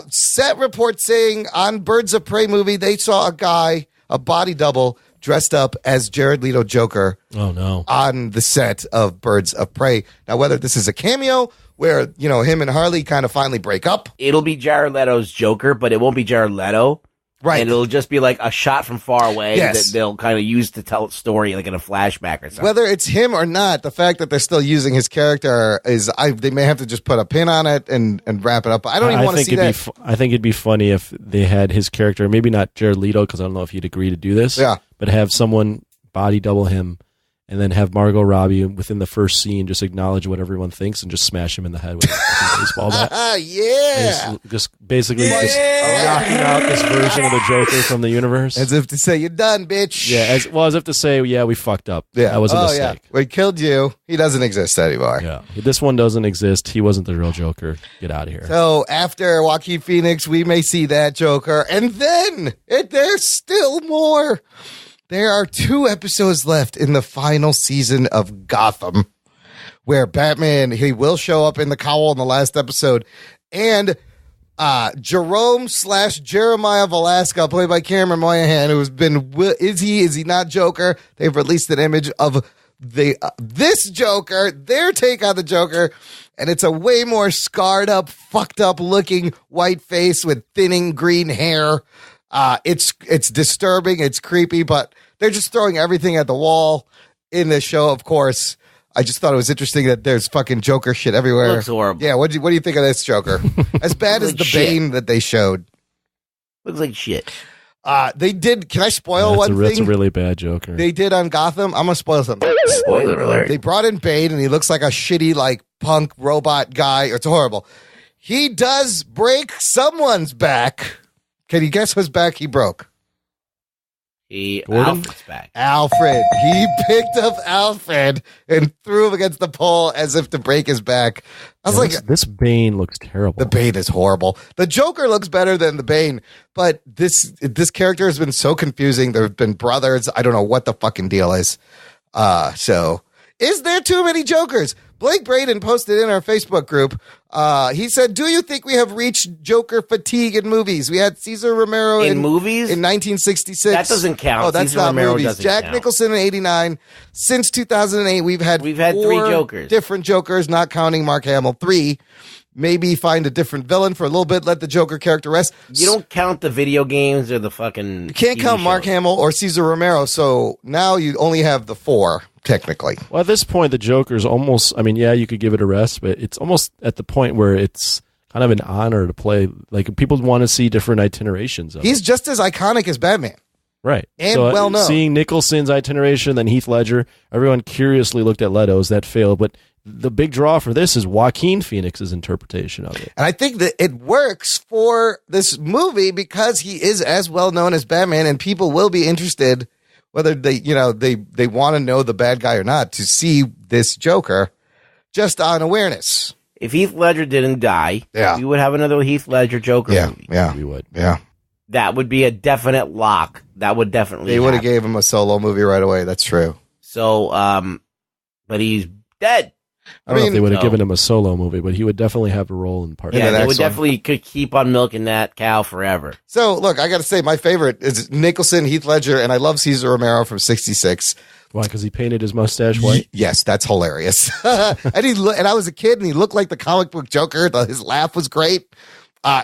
Set reports saying on Birds of Prey movie, they saw a body double dressed up as Jared Leto Joker. Oh, no. On the set of Birds of Prey. Now, whether this is a cameo where, him and Harley kind of finally break up. It'll be Jared Leto's Joker, but it won't be Jared Leto. Right. And it'll just be like a shot from far away that they'll kind of use to tell a story like in a flashback or something. Whether it's him or not, the fact that they're still using his character is, they may have to just put a pin on it and wrap it up. I don't even want to see that. I think it'd be funny if they had his character, maybe not Jared Leto, because I don't know if he'd agree to do this. Yeah. But have someone body double him and then have Margot Robbie within the first scene just acknowledge what everyone thinks and just smash him in the head with a baseball bat. Yeah. Just basically just knocking out this version of the Joker from the universe. As if to say, you're done, bitch. Yeah, as if to say, we fucked up. Yeah. That was a mistake. Yeah. We killed you. He doesn't exist anymore. Yeah. This one doesn't exist. He wasn't the real Joker. Get out of here. So after Joaquin Phoenix, we may see that Joker. And then there's still more. There are 2 episodes left in the final season of Gotham, where Batman, he will show up in the cowl in the last episode, and Jerome/Jeremiah Velasco, played by Cameron Moynihan, who has been, is he not Joker? They've released an image of this Joker, their take on the Joker, and it's a way more scarred up, fucked up looking white face with thinning green hair. It's disturbing, it's creepy, but they're just throwing everything at the wall in this show. Of course, I just thought it was interesting that there's fucking Joker shit everywhere. Looks horrible. Yeah, what do you think of this Joker? As bad as the Bane that they showed. Looks like shit. They did. Can I spoil one thing? That's a really bad Joker. They did on Gotham. I'm gonna spoil something. Spoiler alert. They brought in Bane, and he looks like a shitty like punk robot guy. It's horrible. He does break someone's back. Can you guess whose back he broke? Alfred's back. Alfred. He picked up Alfred and threw him against the pole as if to break his back. I was like, this Bane looks terrible. The Bane is horrible. The Joker looks better than the Bane, but this character has been so confusing. There have been brothers. I don't know what the fucking deal is. So is there too many Jokers? Blake Braden posted in our Facebook group. He said, "Do you think we have reached Joker fatigue in movies? We had Cesar Romero in movies in 1966. That doesn't count. Oh, that's Cesar not Romero movies. doesn't Jack count. Nicholson in '89. Since 2008, we've had 3 4 Jokers, different Jokers, not counting Mark Hamill. 3. maybe find a different villain for a little bit, let the Joker character rest. You don't count the video games or the fucking. You can't TV count Mark shows. Hamill or Cesar Romero, so now you only have the 4, technically. Well, at this point, the Joker's almost, I mean, yeah, you could give it a rest, but it's almost at the point where it's kind of an honor to play. Like, people want to see different itinerations of He's it. just as iconic as Batman. Right. and so, well-known. Seeing Nicholson's itineration, then Heath Ledger, everyone curiously looked at Leto's. That failed, but the big draw for this is Joaquin Phoenix's interpretation of it. And I think that it works for this movie because he is as well known as Batman, and people will be interested, whether they want to know the bad guy or not, to see this Joker just on awareness. If Heath Ledger didn't die, Yeah. we would have another Heath Ledger Joker movie. We would. That would be a definite lock. That would definitely. They would have happen. gave him a solo movie right away. That's true. So, but he's dead. I don't know if they would have no. given him a solo movie, but he would definitely have a role in part. In Yeah, the they next would one. definitely could keep on milking that cow forever. So, look, I got to say, my favorite is Nicholson, Heath Ledger, and I love Cesar Romero from '66. Why? Because he painted his mustache white? Yes, that's hilarious. and I was a kid, and he looked like the comic book Joker. His laugh was great.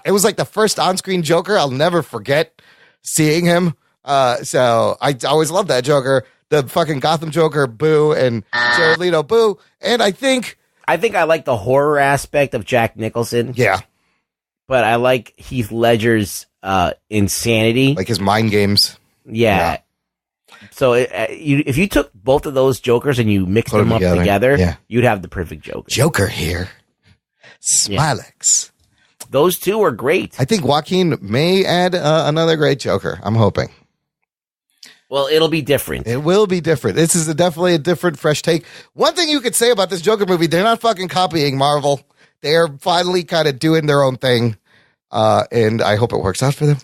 It was like the first on-screen Joker. I'll never forget seeing him. So I always loved that Joker. The fucking Gotham Joker, boo, and Jared Leto, boo. And I think I like the horror aspect of Jack Nicholson, yeah, but I like Heath Ledger's insanity. like his mind games. Yeah. So if you took both of those Jokers and you mixed Put them them up together, together, yeah. you'd have the perfect Joker. Joker here. Smilex. Those two are great. I think Joaquin may add another great Joker. I'm hoping. Well, it'll be different. It will be different. This is definitely a different, fresh take. One thing you could say about this Joker movie, they're not fucking copying Marvel. They're finally kind of doing their own thing. And I hope it works out for them.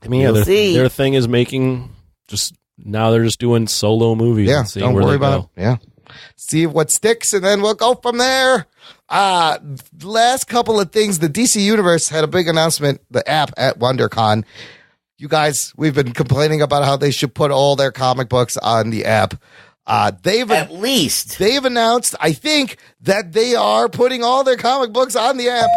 I mean, You'll see. their thing is making now they're just doing solo movies. Yeah, and seeing don't where worry they about go. it. Yeah. See what sticks, and then we'll go from there. Last couple of things. The DC Universe had a big announcement, the app at WonderCon. You guys, we've been complaining about how they should put all their comic books on the app. They've announced, I think, that they are putting all their comic books on the app.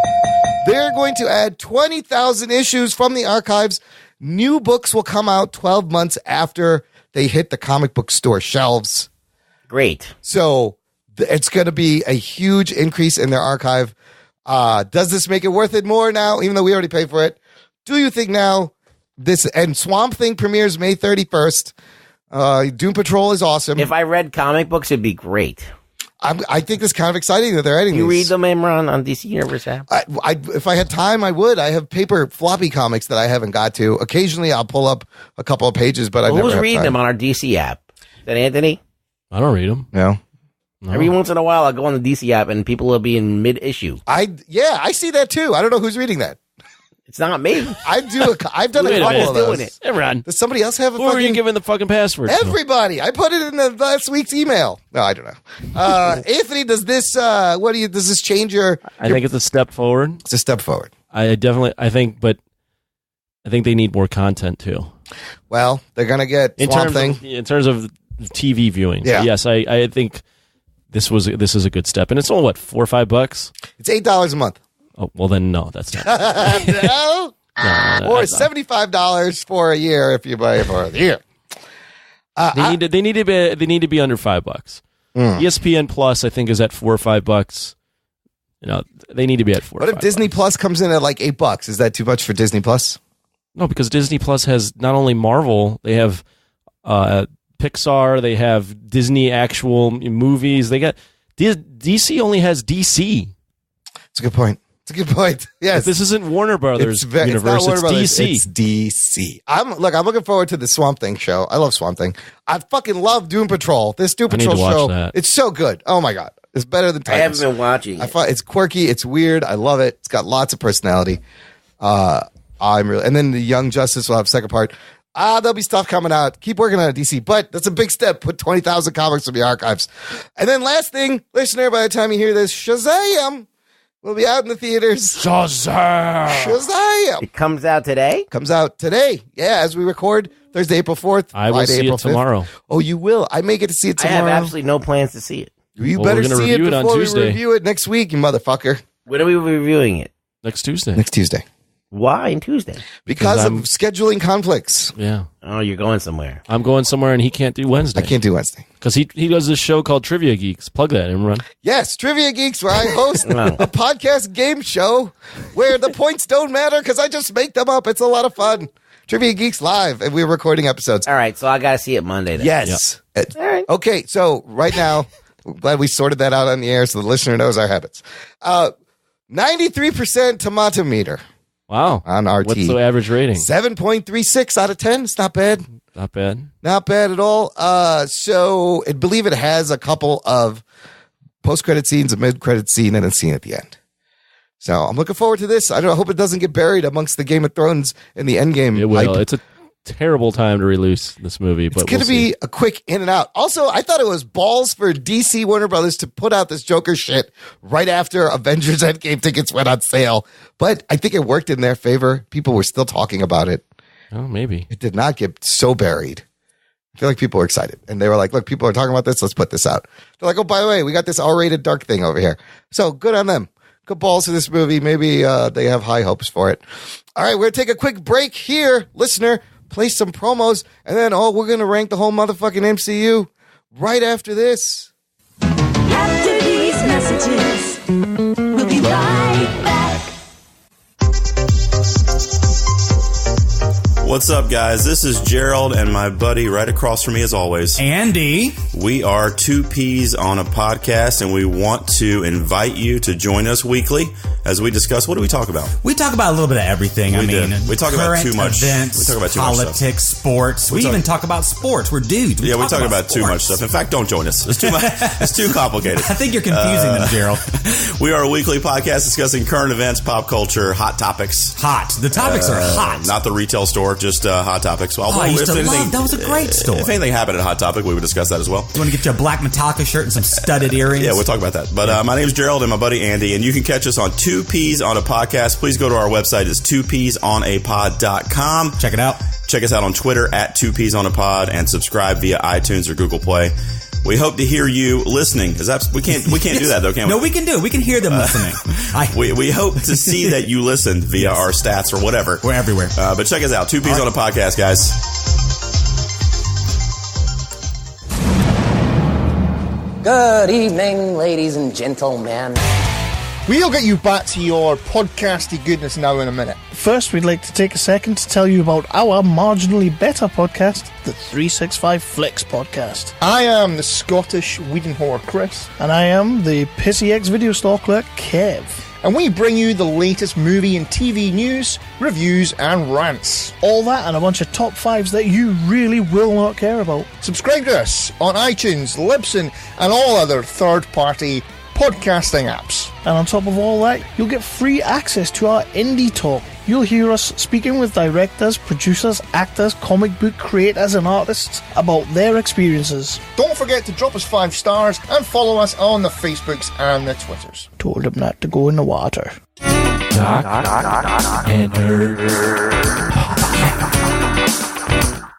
They're going to add 20,000 issues from the archives. New books will come out 12 months after they hit the comic book store shelves. Great. So it's going to be a huge increase in their archive. Does this make it worth it more now, even though we already paid for it? Do you think now this, and Swamp Thing premieres May 31st. Doom Patrol is awesome. If I read comic books, it'd be great. I think it's kind of exciting that they're adding You read these. them, Imran, on DC Universe app? If I had time, I would. I have paper floppy comics that I haven't got to. Occasionally, I'll pull up a couple of pages, but I never Who's have reading time. them on our DC app? Is that Anthony? I don't read them. No. Every once in a while, I'll go on the DC app and people will be in mid-issue. I see that too. I don't know who's reading that. It's not me. I've done a Wait a couple minute. of those. Doing it. Everyone, Does somebody else have a who are you fucking... giving the fucking password to? Everybody. I put it in the last week's email. No, I don't know. Anthony, does this does this change your... I think it's a step forward. It's a step forward. I think they need more content too. Well, they're going to get Swamp Thing. In terms of TV viewing. Yeah. So yes, I think this is a good step, and it's only what, $4 or $5? It's $8 a month. Oh well, then no, that's not. No? No, Or that's not. $75 for a year if you buy it for the year. They need to be under $5. ESPN Plus, I think, is at $4 or $5. You know, they need to be at $4. What if Disney Plus comes in at like $8? Is that too much for Disney Plus? No, because Disney Plus has not only Marvel, they have Pixar, they have Disney actual movies. They got DC only has DC. It's a good point. It's a good point. Yes. This isn't Warner Brothers universe. It's not Warner Brothers. DC. It's DC. I'm looking forward to the Swamp Thing show. I love Swamp Thing. I fucking love Doom Patrol. This Doom I need Patrol to watch show, that. it's so good. Oh my God. It's better than I haven't Titans. been watching I it. find it's quirky. It's weird. I love it. It's got lots of personality. And then the Young Justice will have a second part. There'll be stuff coming out. Keep working on it, DC. But that's a big step. Put 20,000 comics in the archives. And then last thing, listener, by the time you hear this, Shazam will be out in the theaters. Shazam! It comes out today? Comes out today. Yeah, as we record, Thursday, April 4th. I will Friday, see April it tomorrow. 5th. Oh, you will? I may get to see it I have tomorrow. absolutely no plans to see it. You Well, better we're gonna see it review it on before we Tuesday. review it next week, you motherfucker. When are we reviewing it? Next Tuesday. Next Tuesday. Why in Tuesday? Because of scheduling conflicts. Yeah. Oh, you're going somewhere. I'm going somewhere, and he can't do Wednesday. I can't do Wednesday. Because he does this show called Trivia Geeks. Plug that, Imran. Yes, Trivia Geeks, where I host a podcast game show where the points don't matter because I just make them up. It's a lot of fun. Trivia Geeks live, and we're recording episodes. All right, so I got to see it Monday then. Yes. All right. Okay, so right now, I'm glad we sorted that out on the air so the listener knows our habits. 93% tomato meter. Wow. On RT. What's the average rating? 7.36 out of 10. It's not bad. Not bad. Not bad at all. So I believe it has a couple of post-credit scenes, a mid-credit scene, and a scene at the end. So I'm looking forward to this. I hope it doesn't get buried amongst the Game of Thrones and the Endgame. It will. hype. It's a terrible time to release this movie, but It's going to be a quick in and out. Also, I thought it was balls for DC Warner Brothers to put out this Joker shit right after Avengers Endgame tickets went on sale. But I think it worked in their favor. People were still talking about it. Oh, maybe. It did not get so buried. I feel like people were excited. And they were like, look, people are talking about this. Let's put this out. They're like, oh, by the way, we got this R-rated dark thing over here. So good on them. Good balls for this movie. Maybe they have high hopes for it. All right, we're going to take a quick break here, listener. Play some promos, and then, we're going to rank the whole motherfucking MCU right after this. After these messages, we'll be right back. What's up, guys? This is Gerald and my buddy right across from me, as always. Andy. We are Two Peas on a Podcast, and we want to invite you to join us weekly as we discuss. What do we talk about? We talk about a little bit of everything. We talk about too much. Events, We talk about too much politics, sports. We even talk about sports. We're dudes. We talk about too much stuff. In fact, don't join us. It's too much. It's too complicated. I think you're confusing them, Gerald. We are a weekly podcast discussing current events, pop culture, hot topics. Hot. The topics are hot. Not the retail store, just hot topics. Well, I used to love. That was a great store. If anything happened at Hot Topic, we would discuss that as well. You want to get you a black Metallica shirt and some studded earrings? Yeah, we'll talk about that. But my name's Gerald and my buddy Andy, and you can catch us on Two Peas on a Podcast. Please go to our website. It's twopeasonapod.com. Check it out. Check us out on Twitter at Two Peas on a Pod, and subscribe via iTunes or Google Play. We hope to hear you listening. We can't do that though, can we? No, we can do it. We can hear them listening. We hope to see that you listen via our stats or whatever. We're everywhere. But check us out. Two Peas on a Podcast, guys. Good evening, ladies and gentlemen. We'll get you back to your podcasty goodness now in a minute. First, we'd like to take a second to tell you about our marginally better podcast, the 365 Flicks podcast. I am the Scottish weeding whore Chris. And I am the Pissy X video store clerk Kev. And we bring you the latest movie and TV news, reviews and rants. All that and a bunch of top fives that you really will not care about. Subscribe to us on iTunes, Libsyn and all other third-party podcasting apps. And on top of all that, you'll get free access to our indie talk. You'll hear us speaking with directors, producers, actors, comic book creators and artists about their experiences. Don't forget to drop us 5 stars and follow us on the Facebooks and the Twitters. Told him not to go in the water. Jock and Nerd.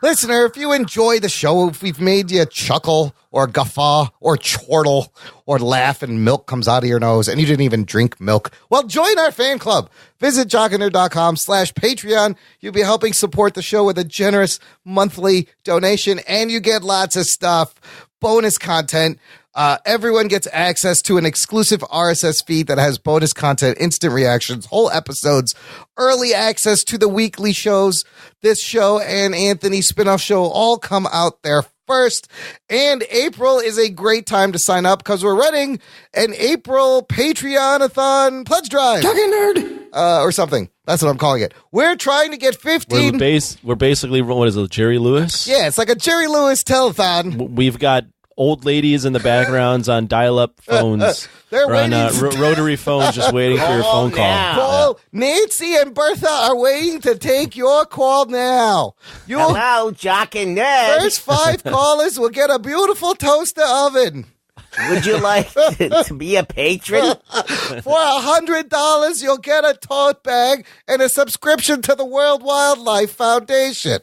Listener, if you enjoy the show, if we've made you chuckle or guffaw or chortle or laugh and milk comes out of your nose and you didn't even drink milk, well, join our fan club. Visit jockandnerd.com/Patreon. You'll be helping support the show with a generous monthly donation, and you get lots of stuff, bonus content. Everyone gets access to an exclusive RSS feed that has bonus content, instant reactions, whole episodes, early access to the weekly shows. This show and Anthony's spinoff show all come out there first. And April is a great time to sign up because we're running an April Patreon-a-thon pledge drive. Jock and Nerd. Or something. That's what I'm calling it. We're trying to get 15. We're basically, what is it, Jerry Lewis? Yeah, it's like a Jerry Lewis telethon. We've got old ladies in the backgrounds on dial-up phones. They're or on waiting. rotary phones just waiting for your phone call. Call. Nancy and Bertha are waiting to take your call now. Hello, Jock and Nerd. First 5 callers will get a beautiful toaster oven. Would you like to be a patron? For $100, you'll get a tote bag and a subscription to the World Wildlife Foundation.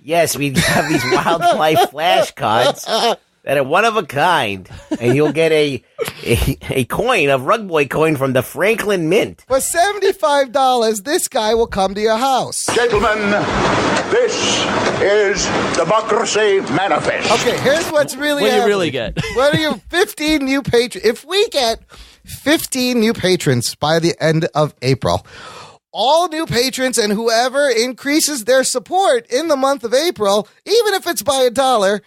Yes, we have these wildlife flashcards. that are one of a kind, and you'll get a coin, a Rug Boy coin from the Franklin Mint. For $75, this guy will come to your house. Gentlemen, this is Democracy Manifest. Okay, here's what's really What do you happening. really get? What are your 15 new patrons? If we get 15 new patrons by the end of April, all new patrons and whoever increases their support in the month of April, even if it's by $1,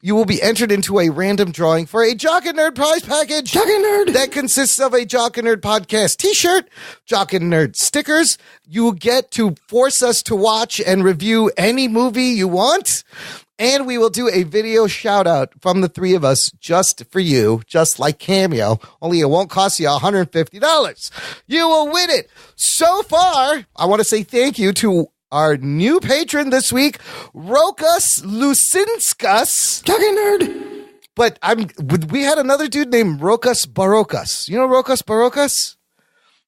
you will be entered into a random drawing for a Jock and Nerd prize package. Jock and Nerd. That consists of a Jock and Nerd podcast t-shirt, Jock and Nerd stickers. You get to force us to watch and review any movie you want. And we will do a video shout out from the three of us just for you, just like Cameo, only it won't cost you $150. You will win it. So far, I want to say thank you to our new patron this week, Rokas Lucinskas. Jock and Nerd. But we had another dude named Rokas Barokas. You know Rokas Barokas?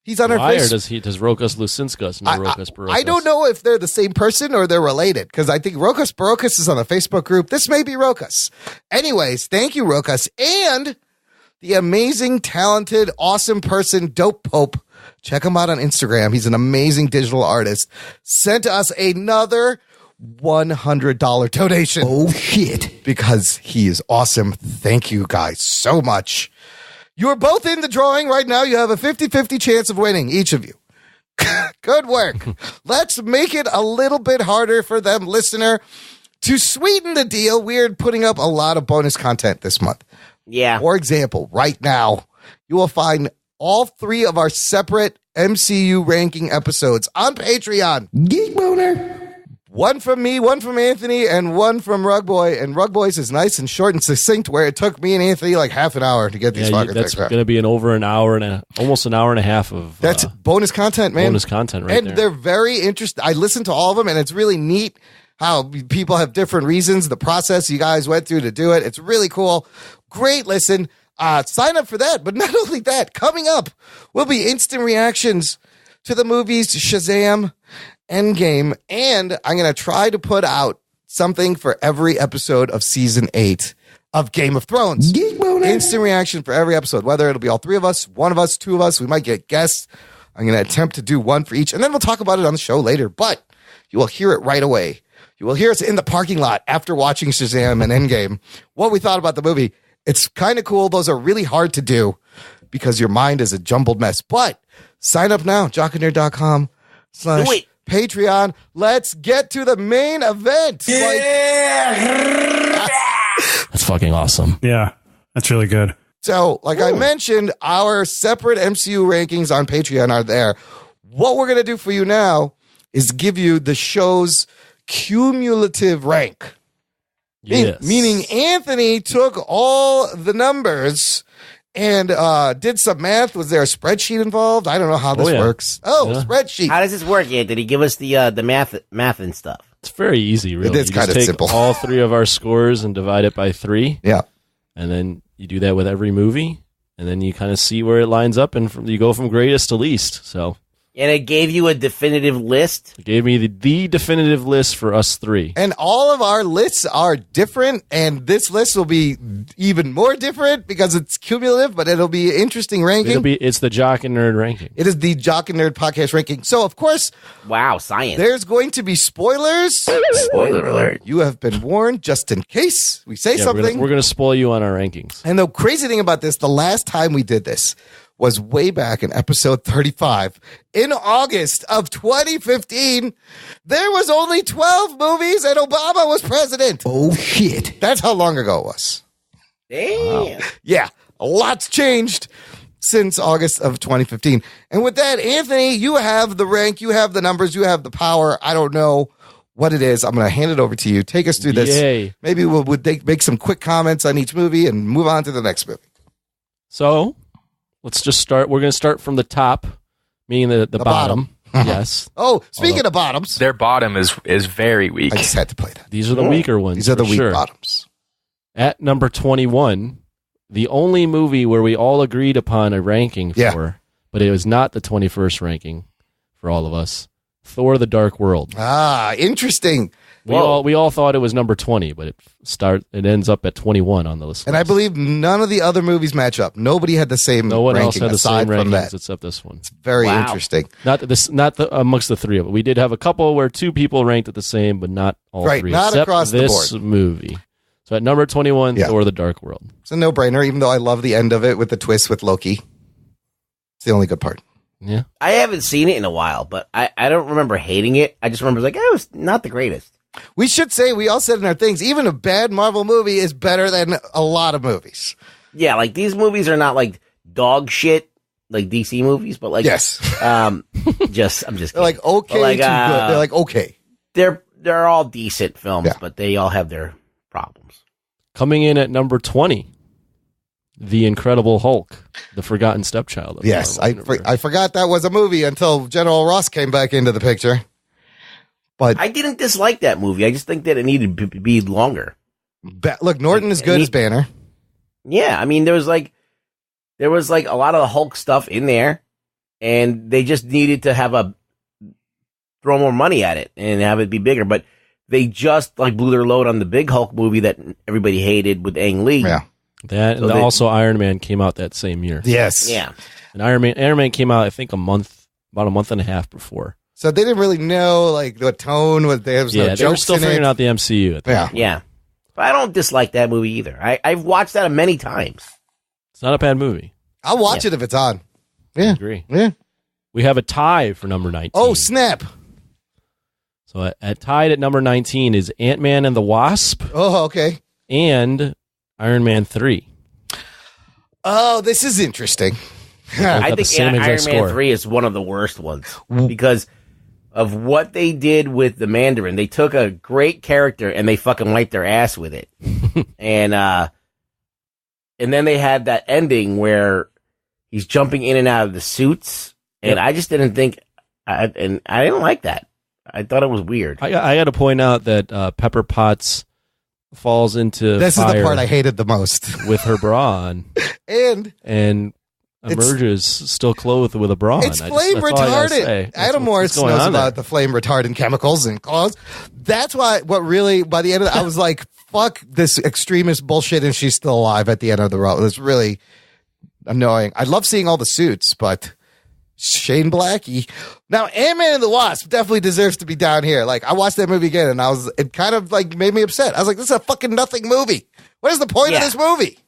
He's on our Why, or Facebook. does Rokas Lucinskas know Rokas Barokas? I don't know if they're the same person or they're related, because I think Rokas Barokas is on the Facebook group. This may be Rokas. Anyways, thank you, Rokas. And the amazing, talented, awesome person, Dope Pope. Check him out on Instagram. He's an amazing digital artist. Sent us another $100 donation. Oh, shit. Because he is awesome. Thank you guys so much. You're both in the drawing right now. You have a 50-50 chance of winning, each of you. Good work. Let's make it a little bit harder for them, listener. To sweeten the deal, we're putting up a lot of bonus content this month. Yeah. For example, right now, you will find all three of our separate MCU ranking episodes on Patreon. Geek Boner. One from me, one from Anthony, and one from Rug Boy. And Rug Boy's is nice and short and succinct, where it took me and Anthony like half an hour to get these fucking that's things out. going to be almost an hour and a half of That's bonus content, man. bonus content right and there. they're very interesting. I listened to all of them, and it's really neat how people have different reasons, the process you guys went through to do it. It's really cool. Great listen. Sign up for that. But not only that, coming up will be instant reactions to the movies Shazam, Endgame, and I'm going to try to put out something for every episode of season 8 of Game of Thrones. Geek Boner. Instant reaction for every episode, whether it'll be all three of us, one of us, two of us. We might get guests. I'm going to attempt to do one for each, and then we'll talk about it on the show later, but you will hear it right away. You will hear us in the parking lot after watching Shazam and Endgame, what we thought about the movie. It's kind of cool. Those are really hard to do because your mind is a jumbled mess, but sign up now, jockandnerd.com/Patreon. Let's get to the main event. That's fucking awesome. Yeah, that's really good. So, like I mentioned, our separate MCU rankings on Patreon are there. What we're going to do for you now is give you the show's cumulative rank. Yes. Meaning Anthony took all the numbers and did some math. Was there a spreadsheet involved? I don't know how this works. Spreadsheet. How does this work, Anthony? Give us the math and stuff. It's very easy, really. It is You kind just of take simple. all three of our scores and divide it by 3. Yeah. And then you do that with every movie, and then you kind of see where it lines up, and you go from greatest to least. So And it gave you a definitive list? it gave me the definitive list for us 3. And all of our lists are different, and this list will be even more different because it's cumulative, but it'll be an interesting ranking. It's the Jock and Nerd ranking. It is the Jock and Nerd Podcast ranking. So, of course, wow, science. There's going to be spoilers. Spoiler alert. You have been warned just in case we say something. We're gonna spoil you on our rankings. And the crazy thing about this, the last time we did this was way back in episode 35 in August of 2015. There was only 12 movies and Obama was president. Oh, shit. That's how long ago it was. Damn. Yeah, a lot's changed since August of 2015. And with that, Anthony, you have the rank, you have the numbers, you have the power. I don't know what it is. I'm going to hand it over to you. Take us through this. Yay. Maybe we'll make some quick comments on each movie and move on to the next movie. So let's just start. We're going to start from the top, meaning the bottom. Yes. Oh, speaking of bottoms. Their bottom is very weak. I just had to play that. These are the weaker ones. These are the for weak sure. bottoms. At number 21, the only movie where we all agreed upon a ranking for, but it was not the 21st ranking for all of us, Thor: The Dark World. Ah, interesting. We all thought it was number 20, but it ends up at 21 on the list. And I believe none of the other movies match up. Nobody had the same. No one else ranking had the aside same from rankings that. except this one. It's very interesting. Not amongst the three of it. We did have a couple where two people ranked it the same, but not all Right, three. not except across the this board. movie. So at number 21, Thor: The Dark World. It's a no-brainer, even though I love the end of it with the twist with Loki. It's the only good part. Yeah, I haven't seen it in a while, but I don't remember hating it. I just remember like, it was not the greatest. We should say, we all said in our things, even a bad Marvel movie is better than a lot of movies. Yeah, like these movies are not like dog shit like DC movies, but like yes, I'm just kidding. They're like okay, like, too good. They're like okay. They're all decent films, but they all have their problems. Coming in at number 20, The Incredible Hulk, the forgotten stepchild. Of Yes, Marvel I forgot that was a movie until General Ross came back into the picture. But I didn't dislike that movie. I just think that it needed to be longer. Look, Norton is good as Banner. Yeah, I mean, there was like a lot of the Hulk stuff in there, and they just needed to have throw more money at it and have it be bigger. But they just like blew their load on the big Hulk movie that everybody hated with Ang Lee. Yeah, that So and also Iron Man came out that same year. Yes, yeah, and Iron Man came out I think about a month and a half before. So they didn't really know like the tone was there. Was no They were jokes still in figuring it. out the MCU. At that point. yeah. But I don't dislike that movie either. I've watched that many times. It's not a bad movie. I'll watch it if it's on. Yeah, I agree. Yeah, we have a tie for number 19. Oh snap! So tied at number 19 is Ant-Man and the Wasp. Oh, okay. And Iron Man 3. Oh, this is interesting. I think Iron Man 3 is one of the worst ones because of what they did with the Mandarin. They took a great character and they fucking wiped their ass with it. and then they had that ending where he's jumping in and out of the suits. And I just didn't think, I didn't like that. I thought it was weird. I got to point out that Pepper Potts falls into This is the fire part I hated the most. with her bra on and emerges still clothed with a bra on. It's flame retardant. Adam Morris knows about the flame retardant chemicals and clothes. That's what really, by the end of it, I was like, fuck this extremist bullshit, and she's still alive at the end of the road. It's really annoying. I love seeing all the suits, but Shane Blackie. Now, Ant-Man and the Wasp definitely deserves to be down here. Like, I watched that movie again, and it kind of like made me upset. I was like, this is a fucking nothing movie. What is the point of this movie?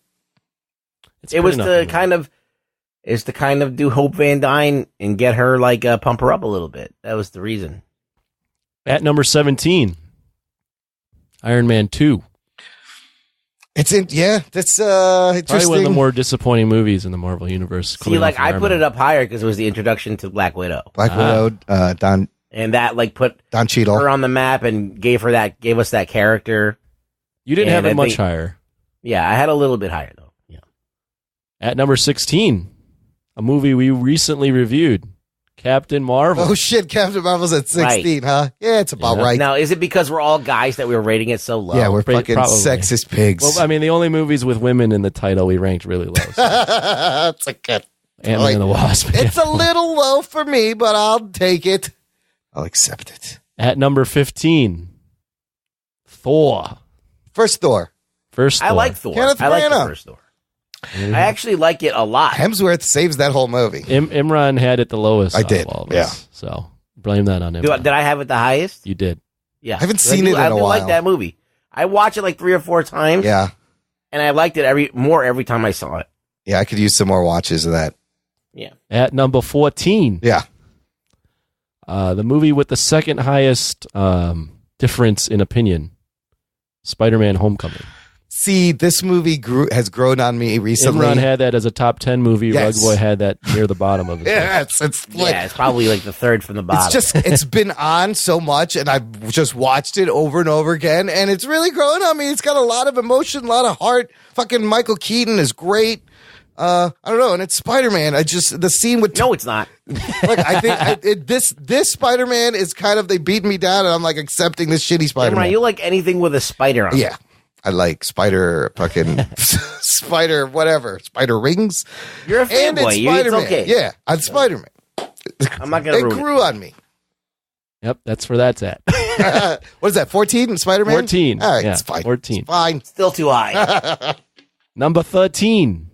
It was to kind of do Hope Van Dyne and get her pump her up a little bit. That was the reason. At number 17, Iron Man 2. That's interesting. Probably one of the more disappointing movies in the Marvel Universe. See, I put it up higher because it was the introduction to Black Widow. Don, and that put Don Cheadle her on the map and gave us that character. You didn't have it much higher. Yeah, I had a little bit higher though. Yeah. At number 16, a movie we recently reviewed, Captain Marvel. Oh shit, Captain Marvel's at 16, huh? Yeah, it's about right. Now, is it because we're all guys that we were rating it so low? Yeah, we're fucking sexist pigs. Well, I mean, the only movies with women in the title we ranked really low. So. That's a good Ant-Man and the Wasp. It's a little low for me, but I'll take it. I'll accept it. At number 15, Thor. First Thor. I like Thor. Kenneth I like the Branagh. first Thor. I actually like it a lot. Hemsworth saves that whole movie. Imran had it the lowest. I did. Of all of Yeah. us, so blame that on him. Did I have it the highest? You did. Yeah. I haven't seen it in a while. I like that movie. I watched it like 3 or 4 times. Yeah. And I liked it every time I saw it. Yeah, I could use some more watches of that. Yeah. At number 14. Yeah. The movie with the second highest difference in opinion, Spider-Man: Homecoming. See, this movie has grown on me recently. Imran had that as a top 10 movie. Yes. Rugboy had that near the bottom of it. Yeah, it's probably like the third from the bottom. It's been on so much, and I've just watched it over and over again, and it's really growing on me. It's got a lot of emotion, a lot of heart. Fucking Michael Keaton is great. I don't know, and it's Spider-Man. The scene with no, it's not. Like I think this Spider-Man is kind of, they beat me down, and I'm like accepting this shitty Spider-Man. Imran, you like anything with a spider on it. Yeah. I like spider whatever, spider rings. You're a fanboy. It's okay. Yeah, I'm Spider-Man. I'm not gonna. It grew on me. Yep, that's where that's at. What is that, 14 Spider-Man? 14. All right, Yeah, it's fine. 14. It's fine. Still too high. Number 13,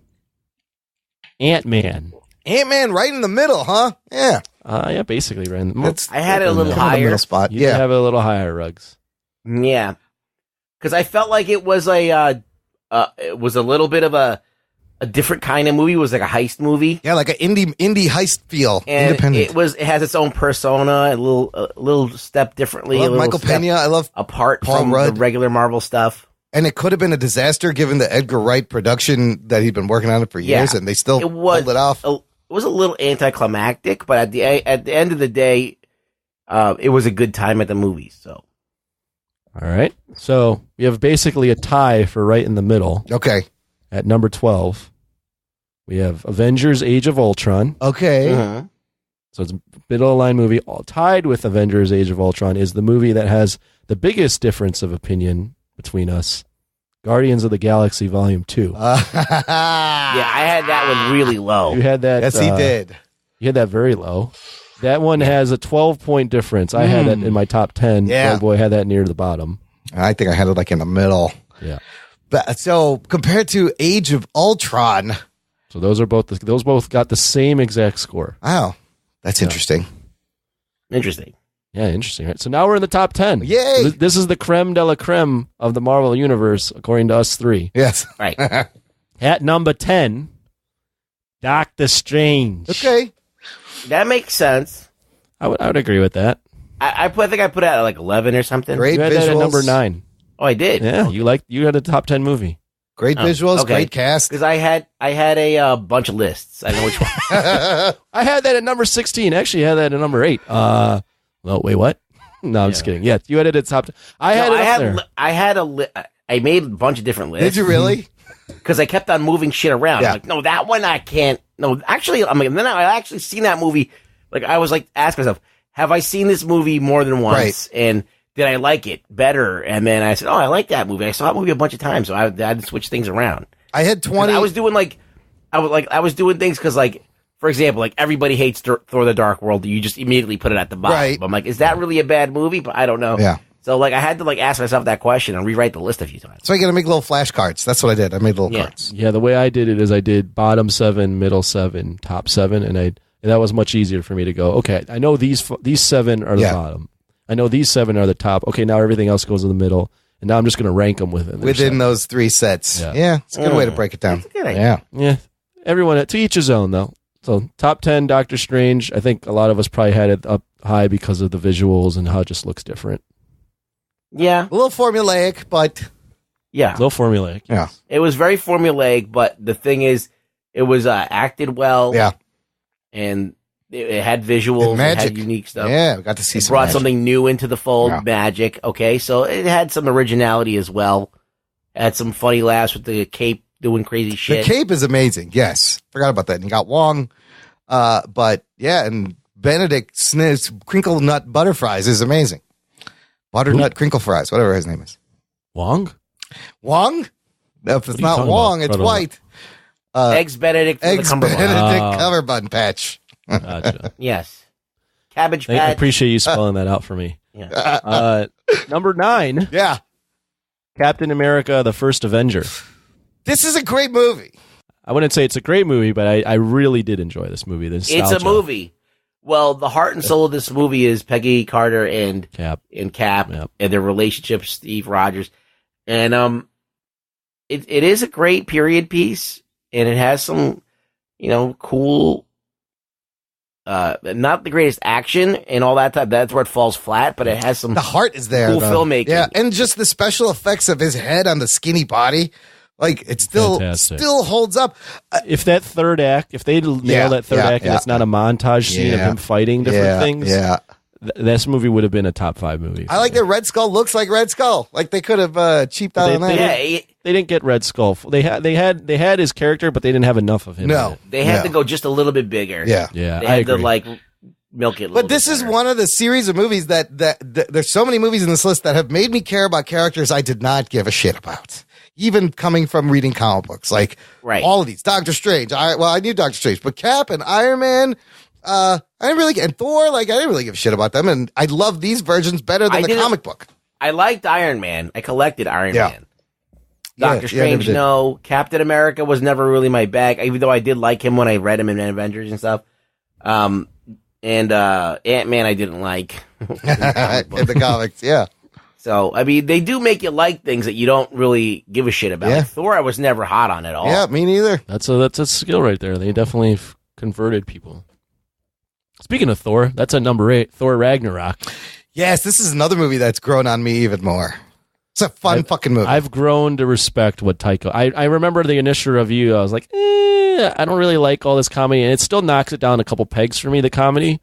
Ant-Man. Ant-Man right in the middle, huh? Yeah. Yeah, basically right in the middle. I had it a little Kind of the higher. middle spot. You did Yeah. have it a little higher, Ruggs. Yeah, because I felt like it was a little bit of a different kind of movie. It was like a heist movie. Yeah, like an indie heist feel. And Independent. it has its own persona, a little step differently. I love a little Michael step Pena. I love apart Paul from Rudd. the regular Marvel stuff. And it could have been a disaster given the Edgar Wright production that he'd been working on it for years, and they still pulled it off. It was a little anticlimactic, but at the end of the day, it was a good time at the movies. So, All right. So we have basically a tie for right in the middle. Okay. At number 12, we have Avengers Age of Ultron. Okay. Mm-hmm. So it's a middle of the line movie. All tied with Avengers Age of Ultron is the movie that has the biggest difference of opinion between us. Guardians of the Galaxy Volume 2. yeah, I had that one really low. You had that. Yes, he did. You had that very low. That one has a 12-point difference. I had it in my top 10. Yeah. Oh boy, had that near the bottom. I think I had it like in the middle. Yeah. But so compared to Age of Ultron. So those both got the same exact score. Wow. That's interesting. Interesting. Yeah, interesting. Right? So now we're in the top 10. Yay! This is the creme de la creme of the Marvel Universe, according to us three. Yes. Right. At number 10, Doctor Strange. Okay. That makes sense. I would agree with that. I think I put it at like 11 or something. Great You had visuals. that at number 9. Oh, I did. Yeah, you had a top 10 movie. Great visuals, okay. great cast. Because I had a bunch of lists. I know which one. I had that at number 16. Actually, I had that at number 8. No, wait, what? No, I'm just kidding. Yeah, you had it at top 10. I made a bunch of different lists. Did you really? Because I kept on moving shit around. Yeah. I'm like, no, that one I can't. No, actually, I mean, then I actually seen that movie. Like, I was like, ask myself, have I seen this movie more than once? Right. And did I like it better? And then I said, oh, I like that movie. I saw that movie a bunch of times, so I had to switch things around. I had 20. I was doing things because, like, for example, like everybody hates Thor: The Dark World. You just immediately put it at the bottom. Right. I'm like, is that really a bad movie? But I don't know. Yeah. So like, I had to like ask myself that question and rewrite the list a few times. So I got to make little flashcards. That's what I did. I made little cards. Yeah, the way I did it is I did bottom 7, middle 7, top 7, and that was much easier for me to go, okay, I know these 7 are the bottom. I know these 7 are the top. Okay, now everything else goes in the middle, and now I'm just going to rank them within those 3 sets. Yeah. Yeah, it's a good way to break it down. That's a good idea. Yeah. Everyone, to each his own, though. So top 10, Doctor Strange. I think a lot of us probably had it up high because of the visuals and how it just looks different. Yeah. A little formulaic, but Yeah. A little formulaic. yeah. It was very formulaic, but the thing is, it was acted well. Yeah. And it had visuals. And magic. It had unique stuff. Yeah, we got to see It some brought magic. something new into the fold, Yeah. magic. Okay, so it had some originality as well. Had some funny laughs with the cape doing crazy The shit. cape is amazing. Yes. Forgot about that. And you got Wong. But yeah, and Benedict Smith's crinkle nut butter fries is amazing. Butternut crinkle fries, whatever his name is. Wong? Wong? If it's are you not talking Wong, about? it's I don't white. Eggs Benedict for the Eggs cummerbund. Benedict Oh. cummerbund patch. Gotcha. Yes. Cabbage I patch. appreciate you spelling that out for me. Yeah. Number 9, Yeah. Captain America, the First Avenger. This is a great movie. I wouldn't say it's a great movie, but I really did enjoy this movie. The It's nostalgia. a movie. Well, the heart and soul of this movie is Peggy Carter and Cap. and their relationship, Steve Rogers. And it is a great period piece, and it has some, cool, not the greatest action and all that type. That's where it falls flat, but it has some The heart is there. cool though. filmmaking. Yeah, and just the special effects of his head on the skinny body. Like, it still Fantastic. holds up. If that third act, if they nail that third act and it's not a montage scene of him fighting different things, this movie would have been a top 5 movie. I like that Red Skull looks like Red Skull. Like, they could have cheaped out on that. They didn't get Red Skull. They had his character, but they didn't have enough of him. No. in it. They had to go just a little bit bigger. Yeah. Yeah, They I had to, agree. milk it a little But this bit is better. one of the series of movies that there's so many movies in this list that have made me care about characters I did not give a shit about. Even coming from reading comic books, like all of these, Doctor Strange. I knew Doctor Strange, but Cap and Iron Man, I didn't really get, and Thor, like, I didn't really give a shit about them, and I love these versions better than the comic book. I liked Iron Man. I collected Iron Man. Yeah, Doctor Strange, no. Captain America was never really my bag, even though I did like him when I read him in Avengers and stuff. And Ant-Man I didn't like. In the comics, yeah. So, I mean, they do make you like things that you don't really give a shit about. Yeah. Like Thor I was never hot on at all. Yeah, me neither. That's a skill right there. They definitely converted people. Speaking of Thor, that's at number 8, Thor Ragnarok. Yes, this is another movie that's grown on me even more. It's a fun fucking movie. I've grown to respect what Taika. I remember the initial review. I was like, I don't really like all this comedy, and it still knocks it down a couple pegs for me. The comedy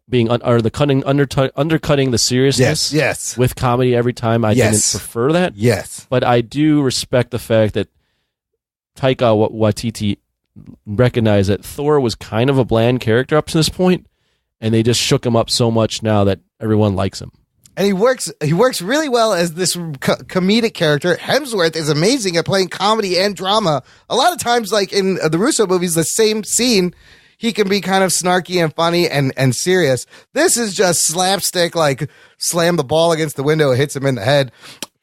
being undercutting the seriousness. Yes. With comedy every time. I didn't prefer that. Yes. But I do respect the fact that Taika Waititi recognized that Thor was kind of a bland character up to this point, and they just shook him up so much now that everyone likes him. And he works really well as this comedic character. Hemsworth is amazing at playing comedy and drama. A lot of times, like in the Russo movies, the same scene, he can be kind of snarky and funny and serious. This is just slapstick, like slam the ball against the window, it hits him in the head.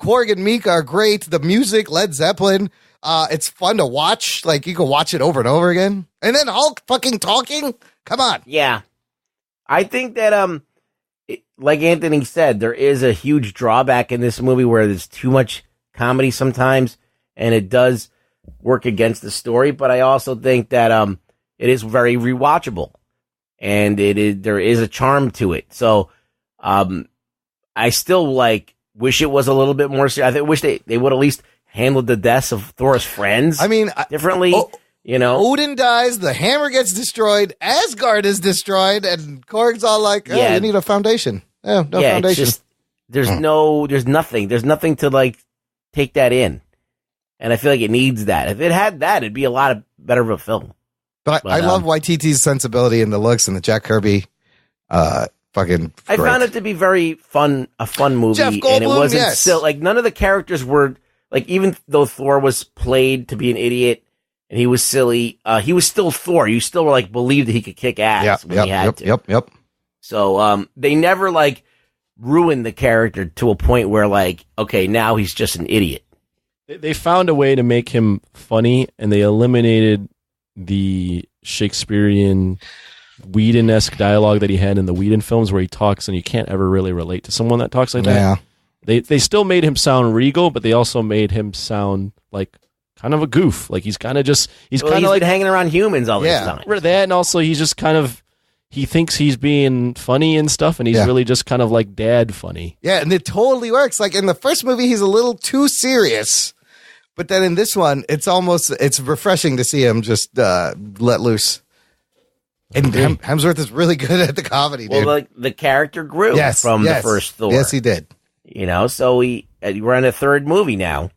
Korg and Meek are great. The music, Led Zeppelin, it's fun to watch. Like, you can watch it over and over again. And then Hulk fucking talking. Come on. Yeah. I think that, like Anthony said, there is a huge drawback in this movie where there's too much comedy sometimes, and it does work against the story. But I also think that it is very rewatchable, and there is a charm to it. So I still wish it was a little bit more serious. I wish they would at least handled the deaths of Thor's friends. I mean, differently. Odin dies, the hammer gets destroyed, Asgard is destroyed, and Korg's all like, you need a foundation. No foundation. It's just, there's nothing to take that in. And I feel like it needs that. If it had that, it'd be a lot better of a film. But I love Waititi's sensibility and the looks and the Jack Kirby fucking great. I found it to be a fun movie. Jeff Goldblum, and it wasn't none of the characters were, even though Thor was played to be an idiot, and he was silly. He was still Thor. You still believed that he could kick ass when he had to. Yep. So they never ruined the character to a point where okay, now he's just an idiot. They found a way to make him funny, and they eliminated the Shakespearean Whedon-esque dialogue that he had in the Whedon films, where he talks and you can't ever really relate to someone that talks like that. They still made him sound regal, but they also made him sound like kind of a goof. He's kind of he's been hanging around humans all this time. That, and also he's just kind of, he thinks he's being funny and stuff, and he's really just kind of like dad funny. Yeah, and it totally works. Like in the first movie, he's a little too serious, but then in this one, it's refreshing to see him just let loose. And Hemsworth is really good at the comedy, dude. Well, the character grew from the first Thor. Yes, he did. So we're in a third movie now.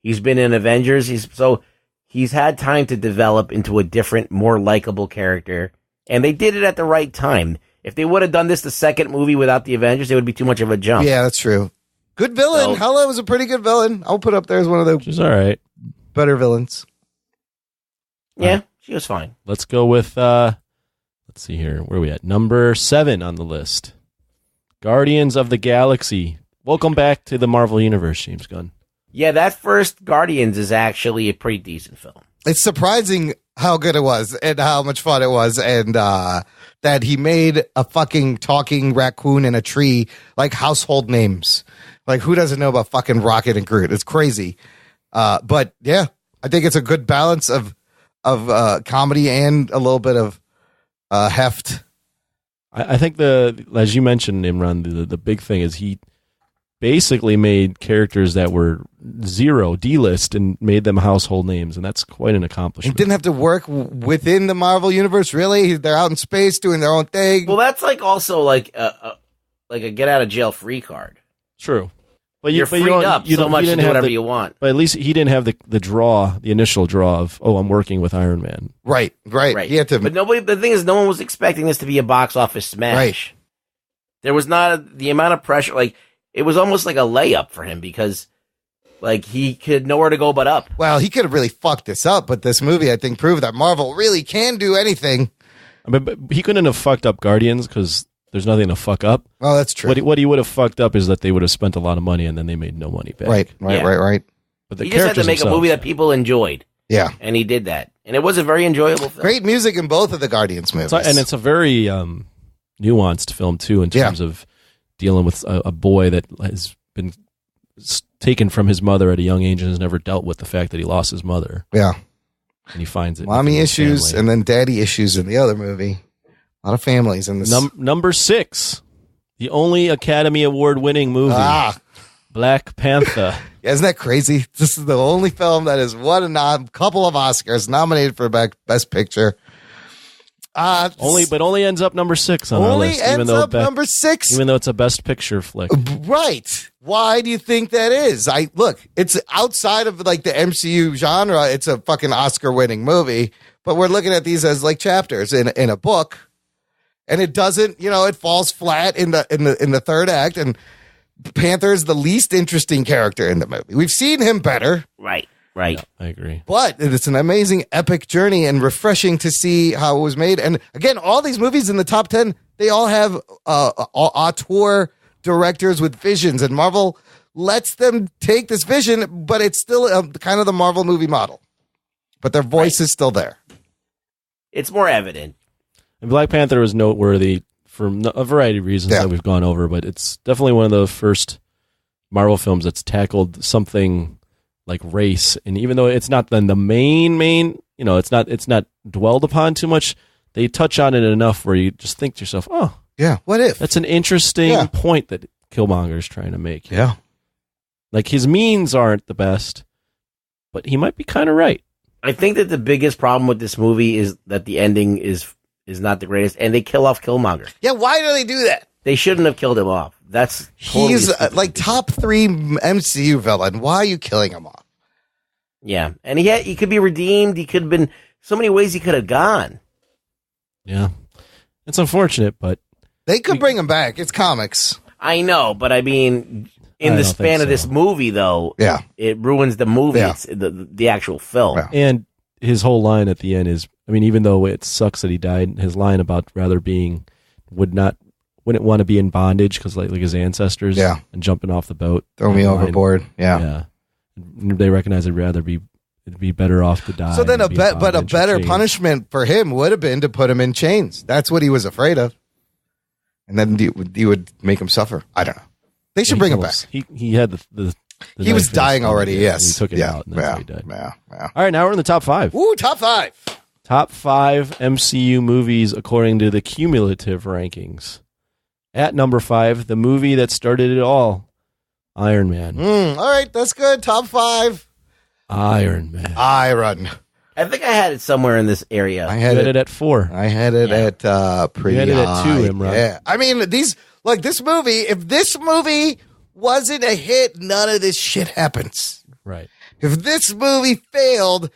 He's been in Avengers. He's had time to develop into a different, more likable character. And they did it at the right time. If they would have done this the second movie without the Avengers, it would be too much of a jump. Yeah, that's true. Good villain. Hela was a pretty good villain. I'll put up there as one of the She's all right. better villains. Yeah, she was fine. Let's go with, let's see here. Where are we at? Number 7 on the list. Guardians of the Galaxy. Welcome back to the Marvel Universe, James Gunn. Yeah, that first Guardians is actually a pretty decent film. It's surprising how good it was and how much fun it was, and that he made a fucking talking raccoon in a tree household names. Who doesn't know about fucking Rocket and Groot? It's crazy. But yeah, I think it's a good balance of comedy and a little bit of heft. I think as you mentioned, Imran, the big thing is he basically made characters that were zero D-list and made them household names, and that's quite an accomplishment. It didn't have to work within the Marvel universe, really. They're out in space doing their own thing. Well, that's also a get out of jail free card. True, but you're freed up so much to do whatever you want. But at least he didn't have the initial draw of I'm working with Iron Man. Right. He had to. But the thing is, no one was expecting this to be a box office smash. Right. There was not the amount of pressure. It was almost like a layup for him because, he could nowhere to go but up. Well, he could have really fucked this up, but this movie, I think, proved that Marvel really can do anything. But he couldn't have fucked up Guardians because there's nothing to fuck up. Oh, that's true. What he would have fucked up is that they would have spent a lot of money and then they made no money back. Right. But the He just had to make a themselves- movie that people enjoyed. Yeah. And he did that. And it was a very enjoyable film. Great music in both of the Guardians movies. And it's a very nuanced film, too, in terms of dealing with a boy that has been taken from his mother at a young age and has never dealt with the fact that he lost his mother. Yeah. And he finds it. Mommy within his issues family. and then daddy issues in the other movie. A lot of families in this. Number 6, the only Academy Award winning movie, Black Panther. Yeah, isn't that crazy? This is the only film that has won a couple of Oscars, nominated for Best Picture. Only ends up number 6 on our Only list. ends up number 6? Even though it's a Best Picture flick. Right. Why do you think that is? It's outside of like the MCU genre. It's a fucking Oscar-winning movie, but we're looking at these as like chapters in a book, and it doesn't. It falls flat in the third act, and Panther is the least interesting character in the movie. We've seen him better. Right. Yeah, I agree. But it's an amazing, epic journey and refreshing to see how it was made. And again, all these movies in the top 10, they all have auteur directors with visions. And Marvel lets them take this vision, but it's still kind of the Marvel movie model. But their voice is still there. It's more evident. And Black Panther was noteworthy for a variety of reasons that we've gone over, but it's definitely one of the first Marvel films that's tackled something like race, and even though it's not then the main, it's not dwelled upon too much, they touch on it enough where you just think to yourself, oh, yeah, what if? That's an interesting point that Killmonger's trying to make. Yeah. Like his means aren't the best, but he might be kind of right. I think that the biggest problem with this movie is that the ending is not the greatest, and they kill off Killmonger. Yeah, why do they do that? They shouldn't have killed him off. That's totally He's stupid. top 3 MCU villain. Why are you killing him off? Yeah, and he could be redeemed. He could have been so many ways he could have gone. Yeah, it's unfortunate, but they could bring him back. It's comics. I know, but I mean, in the span of this movie, though, it ruins the movie. Yeah. It's the actual film. Yeah. And his whole line at the end is, I mean, even though it sucks that he died, his line about wouldn't want to be in bondage because like his ancestors, and jumping off the boat, throw me overboard. Yeah. They recognize it'd be better off to die. So then than be in but a bondage or better chains. punishment for him would have been to put him in chains. That's what he was afraid of. And then you would make him suffer. I don't know. They should bring him back. He had the he was dying already. Yes. He took it out, and that's how he died. Yeah. All right, now we're in the top 5. Ooh, top 5. Top 5 MCU movies according to the cumulative rankings. At number 5, the movie that started it all, Iron Man. All right, that's good. Top 5. Iron Man. Iron. I think I had it somewhere in this area. I had it at 4. I had it at pretty You had it at high. 2, Imran. Yeah. I mean, this movie, if this movie wasn't a hit, none of this shit happens. Right. If this movie failed,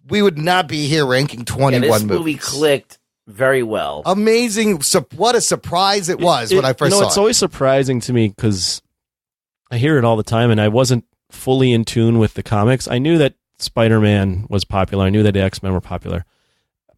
we would not be here ranking 21 this movies. movie clicked very well. Amazing. What a surprise it was when I first saw it's it. always surprising to me because I hear it all the time, and I wasn't fully in tune with the comics. I knew that Spider-Man was popular. I knew that the X-Men were popular.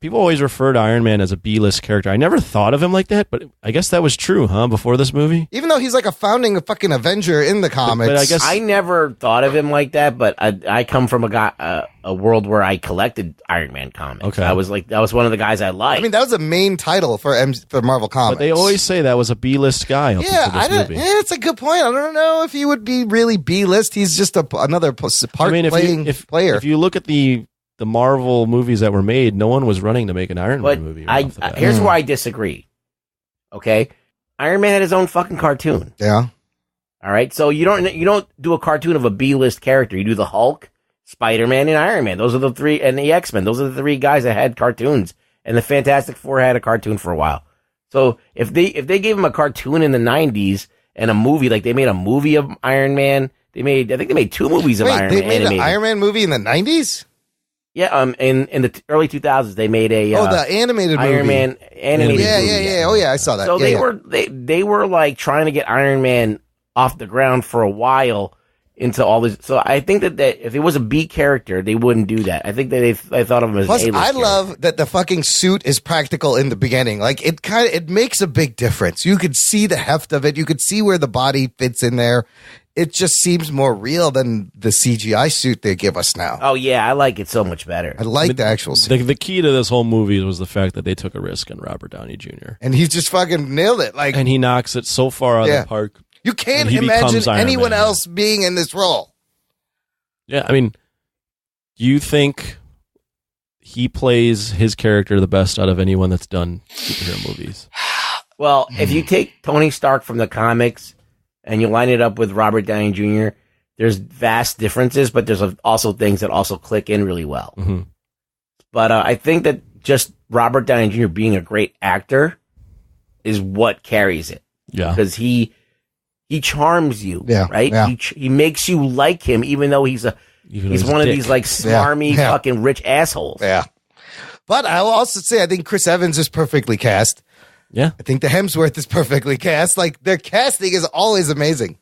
People always refer to Iron Man as a B-list character. I never thought of him like that, but I guess that was true, huh? Before this movie, Even though he's like a founding fucking Avenger in the comics. but I guess I never thought of him like that, but I come from a world where I collected Iron Man comics. Okay. I was that was one of the guys I liked. I mean, that was the main title for Marvel Comics. but they always say that was a B-list guy. Up Yeah, until this movie. it's a good point. I don't know if he would be really B-list. He's just another part playing player. If you look at the Marvel movies that were made, no one was running to make an Iron but Man movie. right off the bat. here's where I disagree. Okay, Iron Man had his own fucking cartoon. Yeah. All right, so you don't do a cartoon of a B-list character. You do the Hulk, Spider-Man, and Iron Man. Those are the 3, and the X-Men. Those are the 3 guys that had cartoons. And the Fantastic Four had a cartoon for a while. So if they gave him a cartoon in the 90s and a movie, like they made a movie of Iron Man, I think they made 2 movies of Iron Man. They made an Iron Man movie in the 90s? Yeah, in the early 2000s, they made a the animated movie. Iron Man animated movie. Yeah. Oh, yeah, I saw that. So Yeah, they were like trying to get Iron Man off the ground for a while, into all this. So I think that if it was a B character, they wouldn't do that. I think that they thought of him as Plus, A-list I character. love that the fucking suit is practical in the beginning. Like it makes a big difference. You could see the heft of it. You could see where the body fits in there. It just seems more real than the CGI suit they give us now. Oh yeah, I like it so much better. I like the actual suit. The key to this whole movie was the fact that they took a risk on Robert Downey Jr. And he just fucking nailed it. Like, and he knocks it so far out of the park. You can't and he imagine becomes Iron anyone Man. else being in this role. Yeah, I mean, do you think he plays his character the best out of anyone that's done superhero movies? Well, if you take Tony Stark from the comics and you line it up with Robert Downey Jr., there's vast differences, but there's also things that also click in really well. Mm-hmm. But I think that just Robert Downey Jr. being a great actor is what carries it. Yeah. Because he charms you, Yeah, right? yeah. He makes you like him, even though he's one of these like smarmy fucking rich assholes. Yeah. But I'll also say I think Chris Evans is perfectly cast. Yeah. I think the Hemsworth is perfectly cast. Like, their casting is always amazing.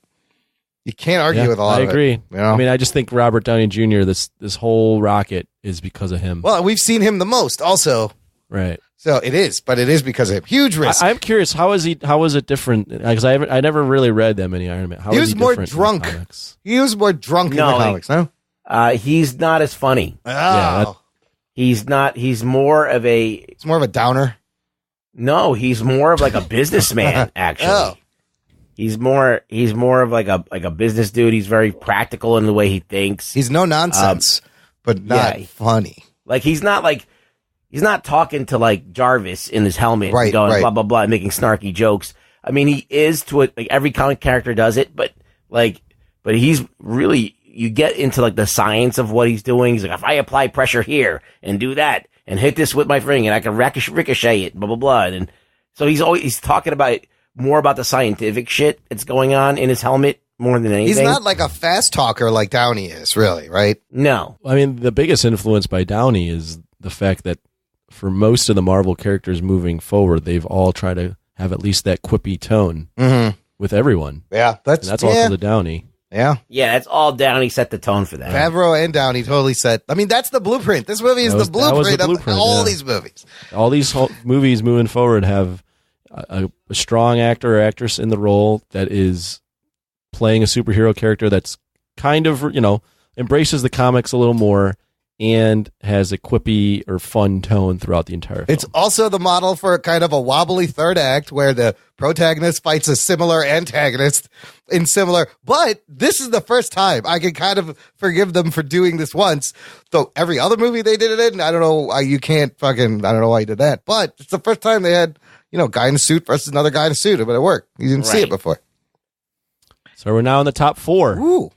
You can't argue with a lot I of it. agree. You know? I mean, I just think Robert Downey Jr. This whole rocket is because of him. Well, we've seen him the most also. Right. So it is of him. Huge risk. I'm curious, how is it different? Because I never really read that many Iron Man. How he is was he more different in the drunk. comics? He was more drunk in the comics, no? He's not as funny. Oh. Yeah, He's not. He's more of a. It's more of a downer. No, he's more of like a businessman. Actually, Oh. he's more of like a business dude. He's very practical in the way he thinks. He's no nonsense, but not funny. Like he's not talking to like Jarvis in his helmet, Right, and going right. blah blah blah, and making snarky jokes. I mean, he is to it. Like every comic character does it, but he's really. You get into like the science of what he's doing. He's like, if I apply pressure here and do that and hit this with my ring and I can ricochet it, blah blah blah. And so he's talking about more about the scientific shit that's going on in his helmet more than anything. He's not like a fast talker like Downey is, really, right? No. I mean, the biggest influence by Downey is the fact that for most of the Marvel characters moving forward, they've all tried to have at least that quippy tone with everyone. Yeah, that's all for the Downey. Yeah. Yeah, that's all Downey set the tone for that. Favreau and Downey totally set. I mean, that's the blueprint. This movie is That was the the blueprint of blueprint, all yeah. these movies. All these movies moving forward have a strong actor or actress in the role that is playing a superhero character that's kind of, embraces the comics a little more and has a quippy or fun tone throughout the entire film. It's also the model for kind of a wobbly third act where the protagonist fights a similar antagonist in similar. But this is the first time I can kind of forgive them for doing this once. Though every other movie they did it in, I don't know why you can't fucking, I don't know why you did that. But it's the first time they had, guy in a suit versus another guy in a suit, but it worked. You didn't see it before. So we're now in the top 4. Ooh.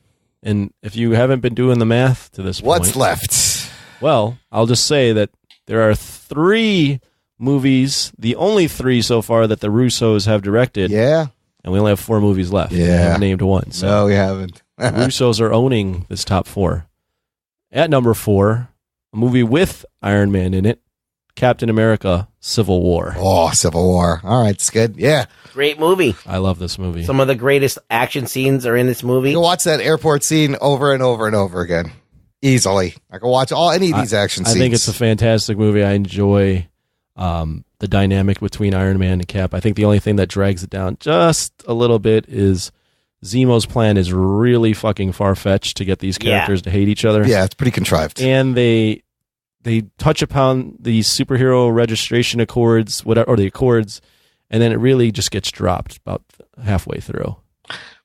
And if you haven't been doing the math to this point. What's left? Well, I'll just say that there are 3 movies, the only 3 so far that the Russos have directed. Yeah. And we only have 4 movies left. Yeah. We haven't named one. So No, we haven't. the Russos are owning this top 4. At number 4, a movie with Iron Man in it, Captain America, Civil War. Oh, Civil War. All right, it's good. Yeah. Great movie. I love this movie. Some of the greatest action scenes are in this movie. You can watch that airport scene over and over and over again. Easily. I can watch any of these action scenes. I think it's a fantastic movie. I enjoy the dynamic between Iron Man and Cap. I think the only thing that drags it down just a little bit is Zemo's plan is really fucking far-fetched to get these characters to hate each other. Yeah, it's pretty contrived. And they touch upon the superhero registration accords, or the accords, and then it really just gets dropped about halfway through.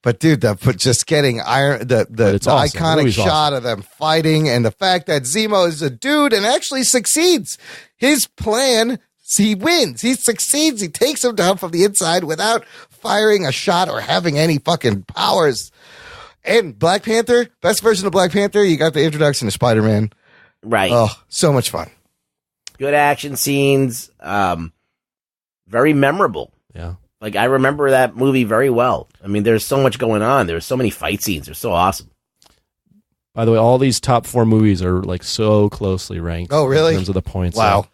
But dude, just getting the awesome. iconic shot of them fighting, and the fact that Zemo is a dude and actually succeeds. His plan, he wins. He succeeds. He takes him down from the inside without firing a shot or having any fucking powers. And Black Panther, best version of Black Panther, you got the introduction to Spider-Man. Right. Oh, so much fun. Good action scenes. Very memorable. Yeah. Like, I remember that movie very well. I mean, there's so much going on. There's so many fight scenes. They're so awesome. By the way, all these top 4 movies are like so closely ranked. Oh, really? In terms of the points. Wow.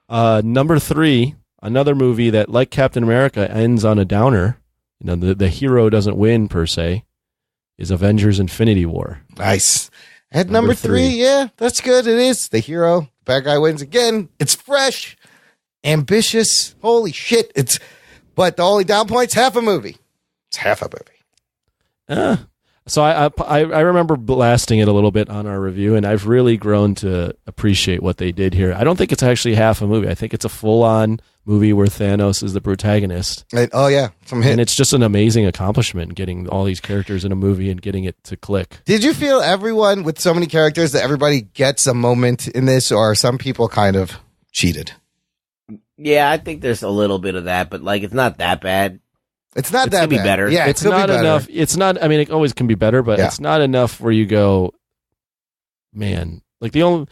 Number 3, another movie that, like Captain America, ends on a downer. The hero doesn't win per se. is Avengers Infinity War. Nice. At number three, yeah, that's good. It is. The hero, bad guy wins again. It's fresh, ambitious. Holy shit. But the only down point's half a movie. It's half a movie. So I remember blasting it a little bit on our review, and I've really grown to appreciate what they did here. I don't think it's actually half a movie. I think it's a full-on movie where Thanos is the protagonist. And it's just an amazing accomplishment, getting all these characters in a movie and getting it to click. Did you feel everyone with so many characters that everybody gets a moment in this, or are some people kind of cheated? Yeah, I think there's a little bit of that, but like it's not that bad. It's not that bad. Be better. Yeah, it's not enough. It's not. I mean, it always can be better, but it's not enough where you go, man. Like the only,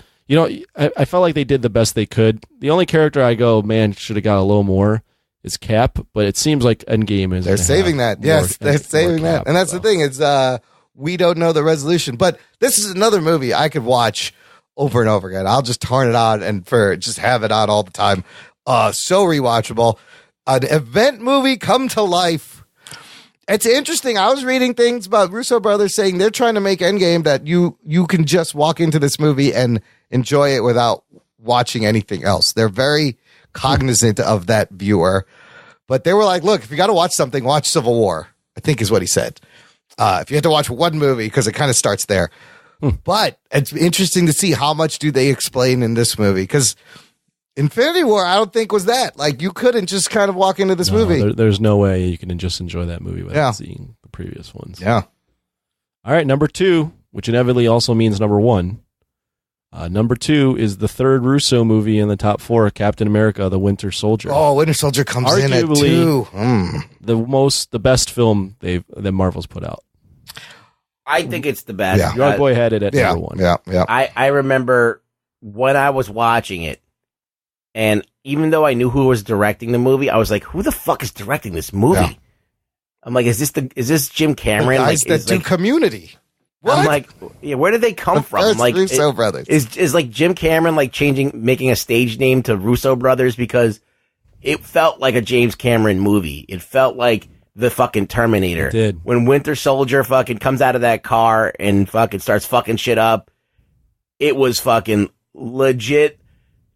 I felt like they did the best they could. The only character I go, man, should have got a little more is Cap, but it seems like Endgame is. They're saving that. Yes, they're saving that, and that's the thing. It's we don't know the resolution, but this is another movie I could watch over and over again. I'll just turn it on and just have it on all the time. So rewatchable. An event movie come to life. It's interesting. I was reading things about Russo brothers saying they're trying to make Endgame that you can just walk into this movie and enjoy it without watching anything else. They're very cognizant of that viewer. But they were like, look, if you got to watch something, watch Civil War, I think is what he said. If you have to watch one movie, because it kind of starts there. But it's interesting to see how much do they explain in this movie, because Infinity War, I don't think was that. Like, you couldn't just kind of walk into this movie. There's no way you can just enjoy that movie without seeing the previous ones. Yeah. All right, number 2, which inevitably also means number 1. Number 2 is the third Russo movie in the top 4, Captain America: The Winter Soldier. Oh, Winter Soldier comes in at 2. The best film that Marvel's put out. I think it's the best. Yeah. Your boy had it at number 1. Yeah. I remember when I was watching it, and even though I knew who was directing the movie, I was like, who the fuck is directing this movie? Yeah. I'm like, is this Jim Cameron? The guys that do Community. What? I'm like, yeah, where did they come from? I'm like, Russo brothers. Is like Jim Cameron like making a stage name to Russo brothers, because it felt like a James Cameron movie. It felt like the fucking Terminator. It did. When Winter Soldier fucking comes out of that car and fucking starts fucking shit up, it was fucking legit.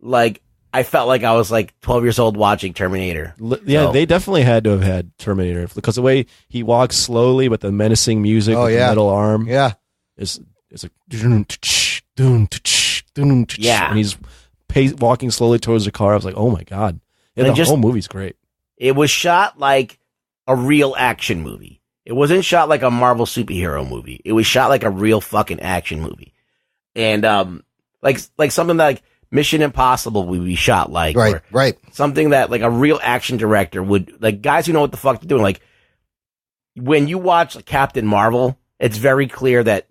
Like, I felt like I was like 12 years old watching Terminator. Yeah, they definitely had to have had Terminator, because the way he walks slowly with the menacing music with the metal arm. Yeah. It's like and he's walking slowly towards the car. I was like, oh my God. Yeah, the whole movie's great. It was shot like a real action movie. It wasn't shot like a Marvel superhero movie. It was shot like a real fucking action movie. And like something like Mission Impossible would be shot like. Right. Something that like a real action director would, like guys who know what the fuck they're doing. Like when you watch like, Captain Marvel, it's very clear that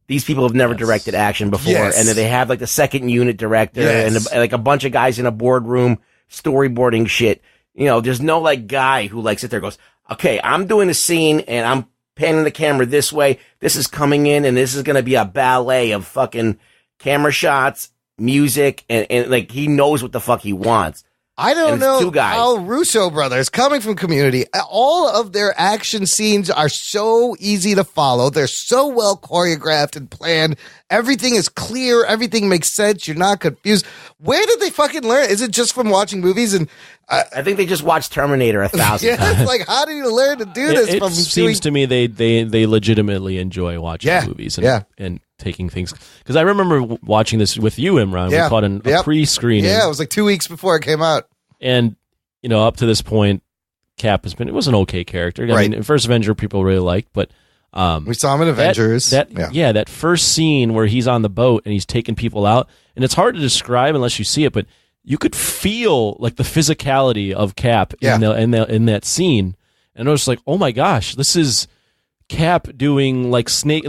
these people have never directed action before. And then they have like the second unit director and like a bunch of guys in a boardroom storyboarding shit. You know, there's no like guy who like sits there and goes, okay, I'm doing a scene and I'm panning the camera this way. This is coming in and this is going to be a ballet of fucking camera shots, music, and like he knows what the fuck he wants. I don't know how Russo brothers, coming from Community, all of their action scenes are so easy to follow. They're so well choreographed and planned. Everything is clear. Everything makes sense. You're not confused. Where did they fucking learn? Is it just from watching movies? And I think they just watched Terminator 1,000 times. It's like, how do you learn to do this? It seems to me they legitimately enjoy watching movies and taking things. Because I remember watching this with you, Imran. We caught a pre-screening. Yeah, it was like 2 weeks before it came out. And, you know, up to this point, Cap it was an okay character. I mean, first Avenger people really liked, but we saw him in Avengers. That first scene where he's on the boat and he's taking people out, and it's hard to describe unless you see it, but you could feel like the physicality of Cap in that scene. And I was like, oh my gosh, this is Cap doing like Snake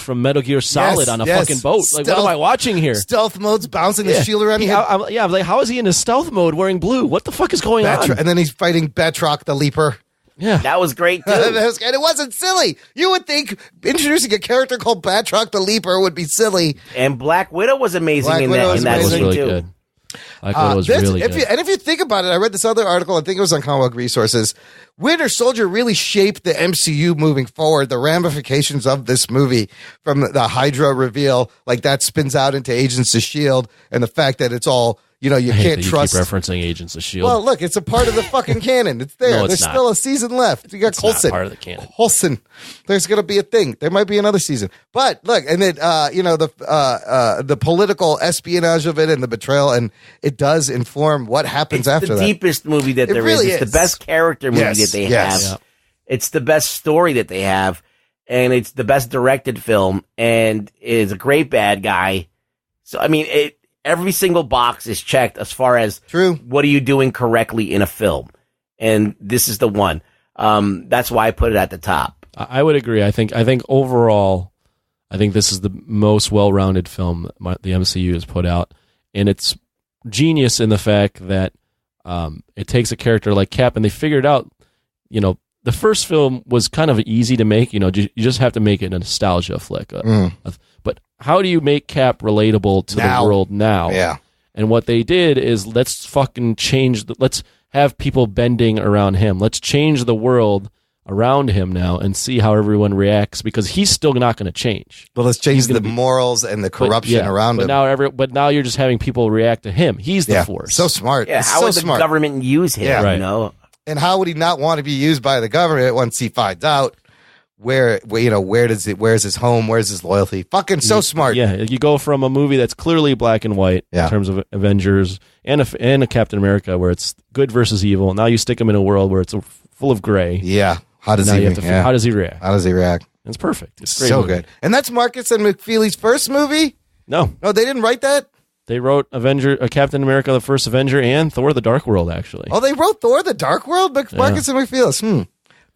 from Metal Gear Solid on a fucking boat. Like, what am I watching here? Stealth mode's bouncing the shield around. I was like, how is he in his stealth mode wearing blue? What the fuck is going on? And then he's fighting Batroc the Leaper. Yeah, that was great too. And it wasn't silly. You would think introducing a character called Batroc the Leaper would be silly. And Black Widow was amazing in that was scene really too. Good. Black Widow was really good. If you think about it, I read this other article, I think it was on Comic Book Resources. Winter Soldier really shaped the MCU moving forward. The ramifications of this movie, from the Hydra reveal, like that spins out into Agents of S.H.I.E.L.D., and the fact that it's all, you can't trust. You keep referencing Agents of S.H.I.E.L.D. Well, look, it's a part of the fucking canon. It's there. No, There's not. still a season left. You got It's Coulson. not part of the canon. Coulson. There's going to be a thing. There might be another season. But look, and then, the political espionage of it and the betrayal, and it does inform what happens after that. It's the deepest movie that there really is. It's the best character movie that they have. Yeah. It's the best story that they have. And it's the best directed film. And is a great bad guy. So, I mean, every single box is checked as far as what are you doing correctly in a film. And this is the one. That's why I put it at the top. I would agree. I think overall, I think this is the most well-rounded film the MCU has put out, and it's genius in the fact that it takes a character like Cap, and they figured out, the first film was kind of easy to make. You just have to make it a nostalgia flick. But how do you make Cap relatable to the world now? Yeah. And what they did is let's fucking let's have people bending around him. Let's change the world around him now and see how everyone reacts, because he's still not going to change. But let's change the morals and the corruption around him. Now you're just having people react to him. He's the force. So smart. Yeah, how would the government use him? Yeah. Right. And how would he not want to be used by the government once he finds out where's his home, where's his loyalty? Fucking so smart. Yeah, you go from a movie that's clearly black and white in terms of Avengers and a Captain America, where it's good versus evil. Now you stick him in a world where it's full of gray. Yeah. How does he react? How does he react? It's perfect. It's so good. And that's Marcus and McFeely's first movie? No, they didn't write that? They wrote Captain America, the First Avenger, and Thor: The Dark World, actually. Oh, they wrote Thor: The Dark World? Marcus and McFeely.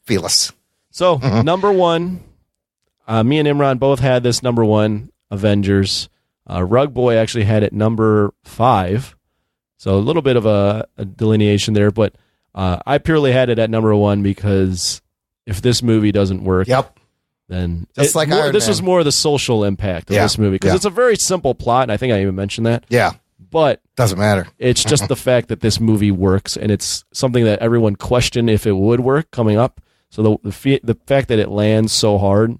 Feelus. So, number one, me and Imran both had this number one, Avengers. Rug Boy actually had it number 5. So, a little bit of a delineation there, but I purely had it at number 1 because if this movie doesn't work, then just like Iron this Man. was more the social impact of this movie, because it's a very simple plot, and I think I even mentioned that. Yeah. But doesn't matter. It's just the fact that this movie works, and it's something that everyone questioned if it would work coming up. So the fact that it lands so hard,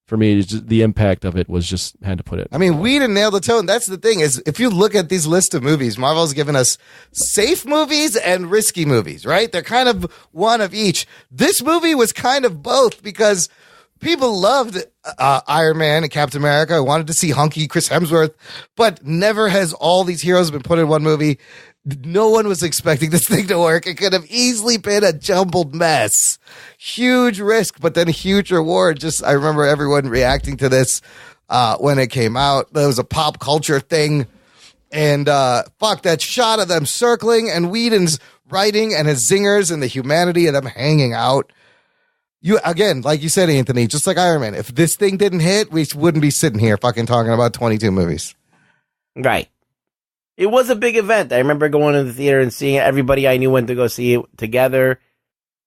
for me, the impact of it was just had to put it. I mean, Whedon nailed the tone. That's the thing is, if you look at these list of movies, Marvel's given us safe movies and risky movies, right? They're kind of one of each. This movie was kind of both, because people loved Iron Man and Captain America. Wanted to see hunky Chris Hemsworth, but never has all these heroes been put in one movie. No one was expecting this thing to work. It could have easily been a jumbled mess. Huge risk, but then a huge reward. I remember everyone reacting to this when it came out. There was a pop culture thing. And that shot of them circling and Whedon's writing and his zingers and the humanity of them hanging out. Again, like you said, Anthony, just like Iron Man, if this thing didn't hit, we wouldn't be sitting here fucking talking about 22 movies. Right. It was a big event. I remember going to the theater and seeing it. Everybody I knew went to go see it together.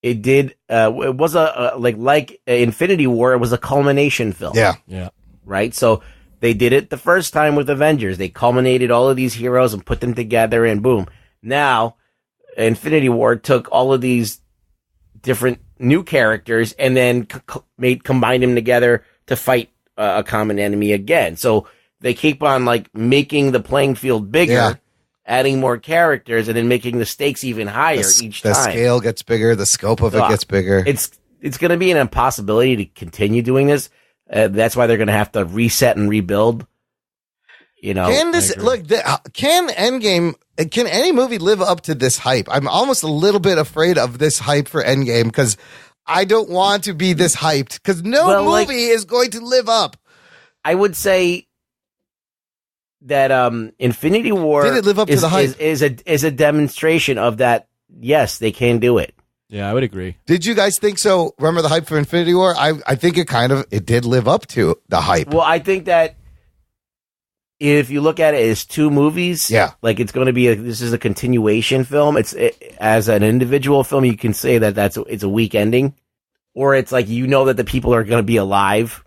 It did. It was like Infinity War. It was a culmination film. Yeah. Right. So they did it the first time with Avengers. They culminated all of these heroes and put them together, and boom. Now, Infinity War took all of these different new characters and then combined them together to fight a common enemy again. So they keep on making the playing field bigger, adding more characters, and then making the stakes even higher each time. The scale gets bigger. The scope of it gets bigger. It's going to be an impossibility to continue doing this. That's why they're going to have to reset and rebuild. Can Endgame? Can any movie live up to this hype? I'm almost a little bit afraid of this hype for Endgame, because I don't want to be this hyped, because no movie is going to live up. I would say that Infinity War did it live up to the hype? Is a demonstration of that. Yes, they can do it. Yeah, I would agree. Did you guys think so? Remember the hype for Infinity War? I think it did live up to the hype. Well, I think that if you look at it as 2 movies, it's going to be this is a continuation film. As an individual film, you can say that it's a weak ending, or it's that the people are going to be alive.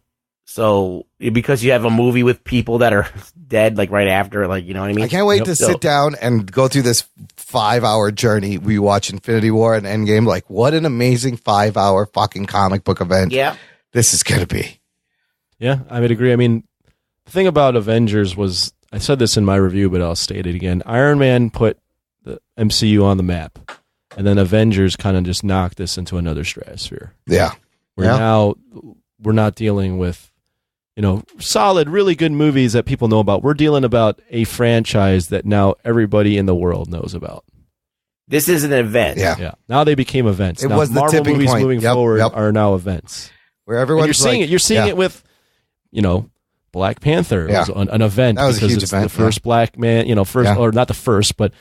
So because you have a movie with people that are dead, like right after, like, you know what I mean? I can't wait to sit down and go through this 5-hour journey. We watch Infinity War and Endgame. Like, what an amazing 5-hour fucking comic book event. Yeah. This is going to be. Yeah, I would agree. I mean, the thing about Avengers was, I said this in my review, but I'll state it again. Iron Man put the MCU on the map, and then Avengers kind of just knocked this into another stratosphere. Yeah. Now we're not dealing with, solid, really good movies that people know about. We're dealing about a franchise that now everybody in the world knows about. This is an event. Yeah. Now they became events. It now, was the Marvel tipping movies point. moving forward are now events. Where everyone's you're seeing it. You're seeing it with, Black Panther was an event. That was a because huge it's event. the first black man, or not the first, but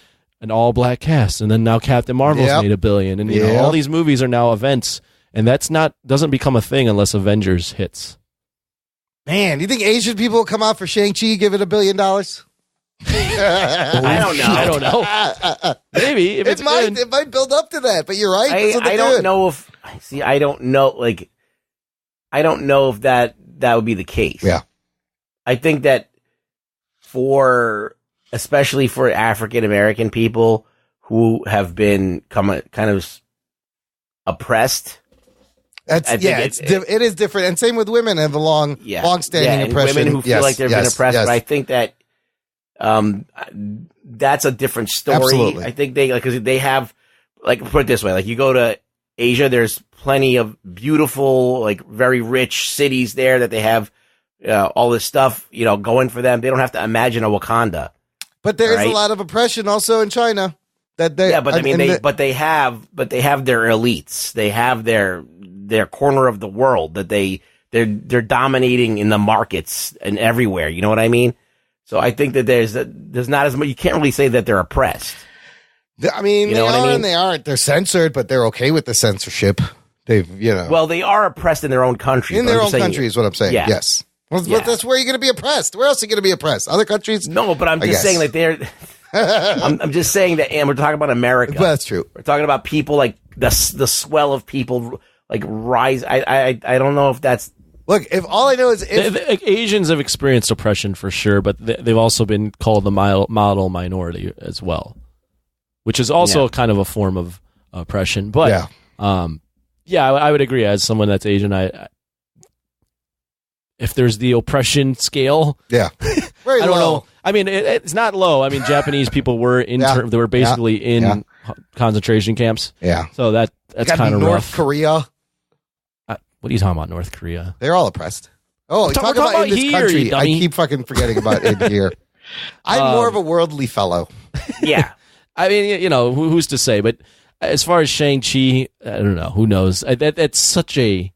an all black cast. And then now Captain Marvel's made $1 billion. And all these movies are now events. And that's doesn't become a thing unless Avengers hits. Man, do you think Asian people will come out for Shang-Chi, give it $1 billion? I don't know. Maybe. If it might build up to that, but you're right. I don't know if that would be the case. Yeah. I think that especially for African American people who have been kind of oppressed. It is different, and same with women and the long-standing oppression. Women who feel like they've been oppressed. But I think that that's a different story. Absolutely. I think because they have, like, put it this way, like, you go to Asia, there's plenty of beautiful, like, very rich cities there that they have all this stuff, going for them. They don't have to imagine a Wakanda. But there is a lot of oppression also in China. But they have their elites. They have their corner of the world that they're dominating in the markets and everywhere. You know what I mean? So I think that there's not as much. You can't really say that they're oppressed. I mean, and they aren't. They're censored, but they're okay with the censorship. Well, they are oppressed in their own country. In their own country is what I'm saying. Yeah. Yes. Well, that's where you're going to be oppressed. Where else are you going to be oppressed? Other countries? No, but I'm just saying that they're. I'm just saying that, and we're talking about America. Well, that's true. We're talking about people like the swell of people like rise. I don't know if that's. Look, if all I know is Asians have experienced oppression for sure, but they've also been called the model minority as well, which is also kind of a form of oppression. But I would agree. As someone that's Asian, if there's the oppression scale, very I don't low. know. I mean, it's not low. I mean, Japanese people were they were basically in concentration camps. Yeah, so that's kind of North rough. Korea. What are you talking about, North Korea? They're all oppressed. Oh, talk about in this country. I keep fucking forgetting about in here. I'm more of a worldly fellow. Yeah. I mean, who's to say? But as far as Shang-Chi, I don't know. Who knows? That's such a...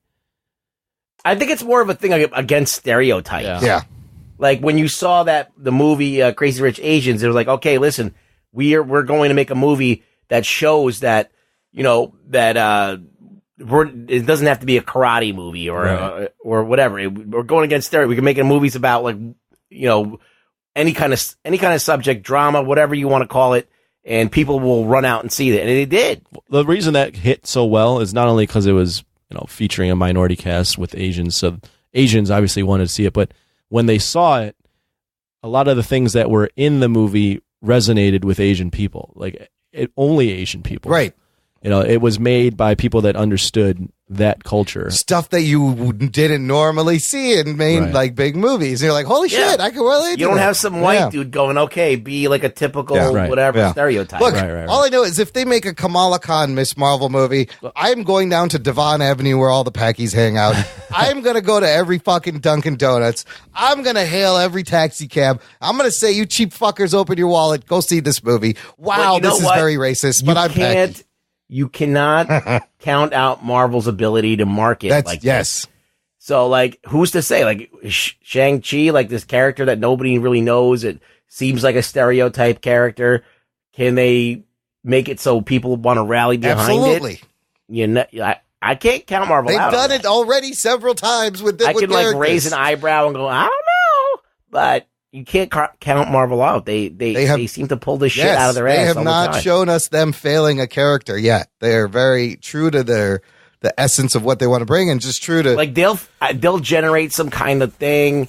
I think it's more of a thing against stereotypes. Yeah. Like, when you saw the movie Crazy Rich Asians, it was like, okay, listen, we're going to make a movie that shows that, it doesn't have to be a karate movie or whatever. We're going against stereotypes. We can make movies about, like, any kind of subject, drama, whatever you want to call it, and people will run out and see it. And they did. The reason that hit so well is not only because it was, featuring a minority cast with Asians. So Asians obviously wanted to see it, but when they saw it, a lot of the things that were in the movie resonated with Asian people, only Asian people. Right. It was made by people that understood that culture. Stuff that you didn't normally see in like big movies. And you're like, holy shit, I can relate to You don't that. have some white dude going, okay, be like a typical stereotype. Look, all I know is if they make a Kamala Khan Miss Marvel movie, I'm going down to Devon Avenue where all the Packies hang out. I'm going to go to every fucking Dunkin' Donuts. I'm going to hail every taxi cab. I'm going to say, you cheap fuckers, open your wallet. Go see this movie. Wow, this is very racist, but I'm Packy. You cannot count out Marvel's ability to market this. So, like, who's to say? Like, Shang-Chi, like this character that nobody really knows, it seems like a stereotype character. Can they make it so people want to rally behind it? I can't count Marvel out. They've done it already several times with I could, like, raise an eyebrow and go, I don't know. But you can't count Marvel out. They seem to pull this shit out of their ass. They have not shown us them failing a character yet. They are very true to the essence of what they want to bring, and just true to like they'll generate some kind of thing,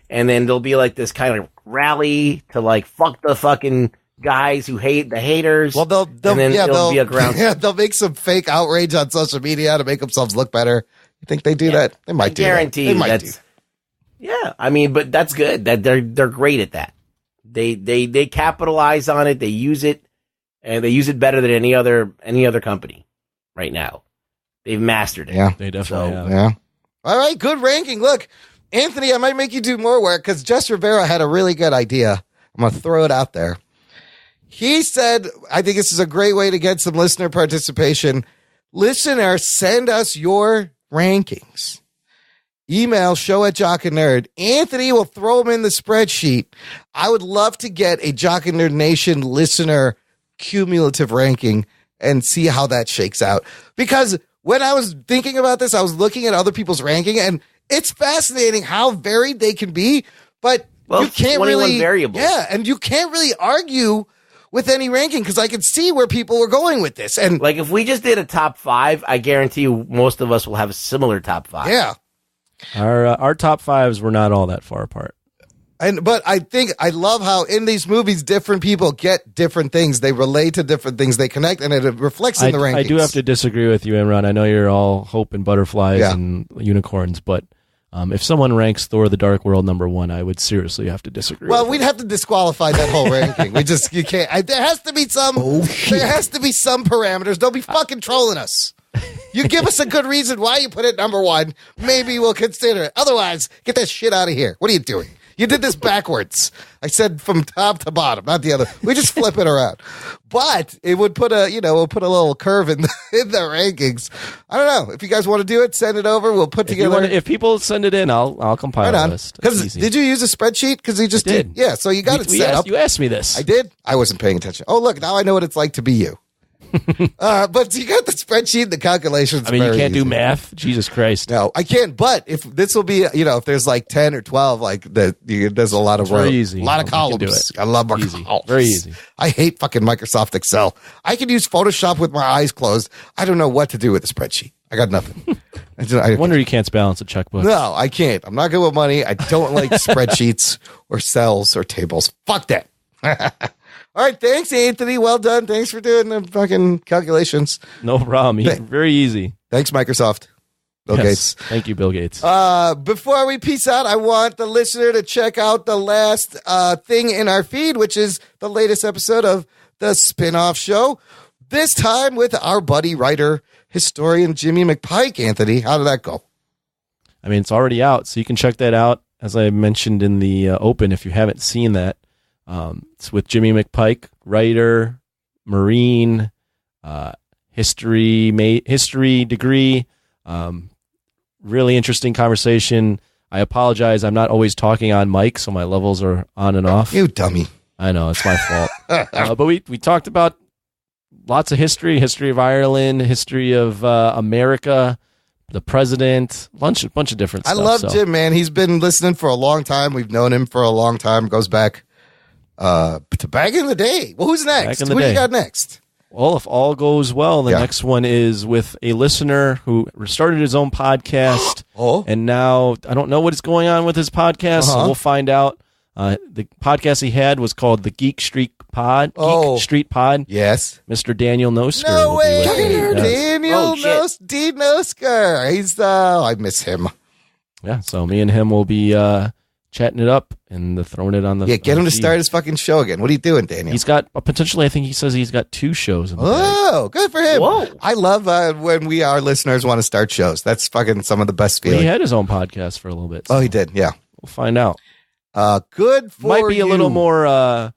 and then there'll be like this kind of rally to like fuck the fucking guys who hate the haters. Well, they'll be a ground. Yeah, they'll make some fake outrage on social media to make themselves look better. You think they do that? They might do. Guarantee that. They might do. Yeah, I mean, but that's good. That they're great at that. They capitalize on it. They use it, and they use it better than any other company right now. They've mastered it. Yeah, they definitely have. Yeah. All right, good ranking. Look, Anthony, I might make you do more work because Jess Rivera had a really good idea. I'm going to throw it out there. He said, I think this is a great way to get some listener participation. Listener, send us your rankings. Email show@jockandnerd. Anthony will throw them in the spreadsheet. I would love to get a Jock and Nerd Nation listener cumulative ranking and see how that shakes out. Because when I was thinking about this, I was looking at other people's ranking, and it's fascinating how varied they can be, but you can't really variables. Yeah, and you can't really argue with any ranking because I can see where people were going with this. And like if we just did a top 5, I guarantee you most of us will have a similar top 5. Yeah. Our top 5s were not all that far apart. But I love how in these movies, different people get different things. They relate to different things. They connect, and it reflects in the rankings. I do have to disagree with you, Imran. I know you're all hope and butterflies and unicorns, but if someone ranks Thor: The Dark World #1, I would seriously have to disagree. Well, we'd have to disqualify that whole ranking. You can't. There has to be some. There has to be some parameters. Don't be fucking trolling us. You give us a good reason why you put it #1. Maybe we'll consider it. Otherwise, get that shit out of here. What are you doing? You did this backwards. I said from top to bottom, not the other. We just flip it around. But it would put a little curve in the rankings. I don't know. If you guys want to do it, send it over. We'll put together. If people send it in, I'll compile a list. Because did you use a spreadsheet? Because you just did. Yeah, so you got it set up. You asked me this. I did. I wasn't paying attention. Oh, look, now I know what it's like to be you. But you got the spreadsheet, the calculations. I mean, you can't do math. Jesus Christ. No, I can't. But if this will be, if there's like 10 or 12, like there's a lot of very easy. A lot of columns. I love more columns. Very easy. I hate fucking Microsoft Excel. I can use Photoshop with my eyes closed. I don't know what to do with a spreadsheet. I got nothing. I wonder you can't balance a checkbook. No, I can't. I'm not good with money. I don't like spreadsheets or cells or tables. Fuck that. All right, thanks, Anthony. Well done. Thanks for doing the fucking calculations. No problem. Very easy. Thanks, Microsoft. Bill Gates. Thank you, Bill Gates. Before we peace out, I want the listener to check out the last thing in our feed, which is the latest episode of the spin-off show. This time with our buddy, writer, historian Jimmy McPike. Anthony, how did that go? I mean, it's already out, so you can check that out. As I mentioned in the open, if you haven't seen that. It's with Jimmy McPike, writer, Marine, history degree. Really interesting conversation. I apologize. I'm not always talking on mic, so my levels are on and off. You dummy. I know, it's my fault. But we talked about lots of history of Ireland, history of America, the president, bunch of different stuff. I love Jim, man. He's been listening for a long time. We've known him for a long time. Goes back to back in the day. Well, who's next? Who do you got next? Well, if all goes well, the next one is with a listener who started his own podcast. And now I don't know what is going on with his podcast, so we'll find out. The podcast he had was called the Geek Street Pod. Geek Street Pod. Yes. Mr. Daniel Nosker. No way. Daniel Nosker. He's I miss him. Yeah, so me and him will be chatting it up and throwing it on the get him to start his fucking show again. What are you doing, Daniel? He's got potentially, I think he says he's got 2 shows in the bag. Good for him. Whoa. I love when our listeners want to start shows. That's fucking some of the best feeling. He had his own podcast for a little bit. So he did, yeah. We'll find out. Good for Might be a little more, I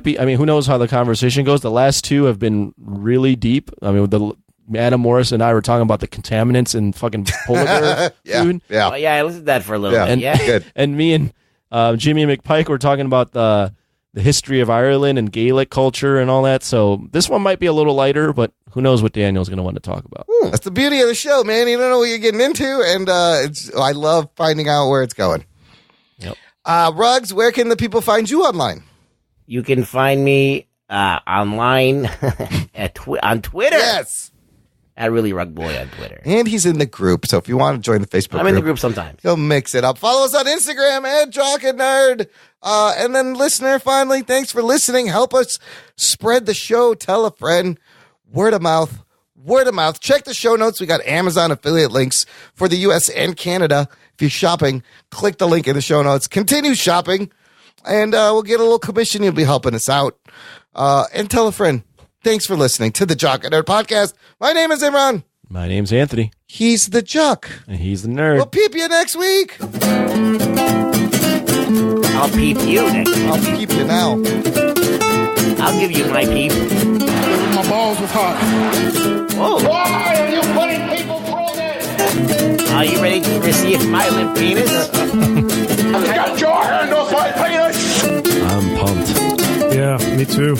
mean, who knows how the conversation goes. The last 2 have been really deep. I mean, Adam Morris and I were talking about the contaminants in fucking polar bear food. Yeah. Oh, yeah, I listened to that for a little bit. Yeah. Good. And me and Jimmy McPike were talking about the history of Ireland and Gaelic culture and all that. So this one might be a little lighter, but who knows what Daniel's going to want to talk about. That's the beauty of the show, man. You don't know what you're getting into, and I love finding out where it's going. Yep. Ruggs, where can the people find you online? You can find me online on Twitter. Yes. at Really Rug Boy on Twitter. And he's in the group, so if you want to join the Facebook group. I'm in the group sometimes. He'll mix it up. Follow us on Instagram at Jock and Nerd. And then listener, finally, thanks for listening. Help us spread the show. Tell a friend. Word of mouth. Word of mouth. Check the show notes. We got Amazon affiliate links for the U.S. and Canada. If you're shopping, click the link in the show notes. Continue shopping, and we'll get a little commission. You'll be helping us out. And tell a friend. Thanks for listening to the Jock and Nerd Podcast. My name is Imran. My name's Anthony. He's the Jock. And he's the Nerd. We'll peep you next week. I'll peep you next week. I'll peep you now. I'll give you my peep. My balls was hot. Whoa. Why are you putting people through this? Are you ready to see if my limp penis? Get your hand off my penis! I'm pumped. Yeah, me too.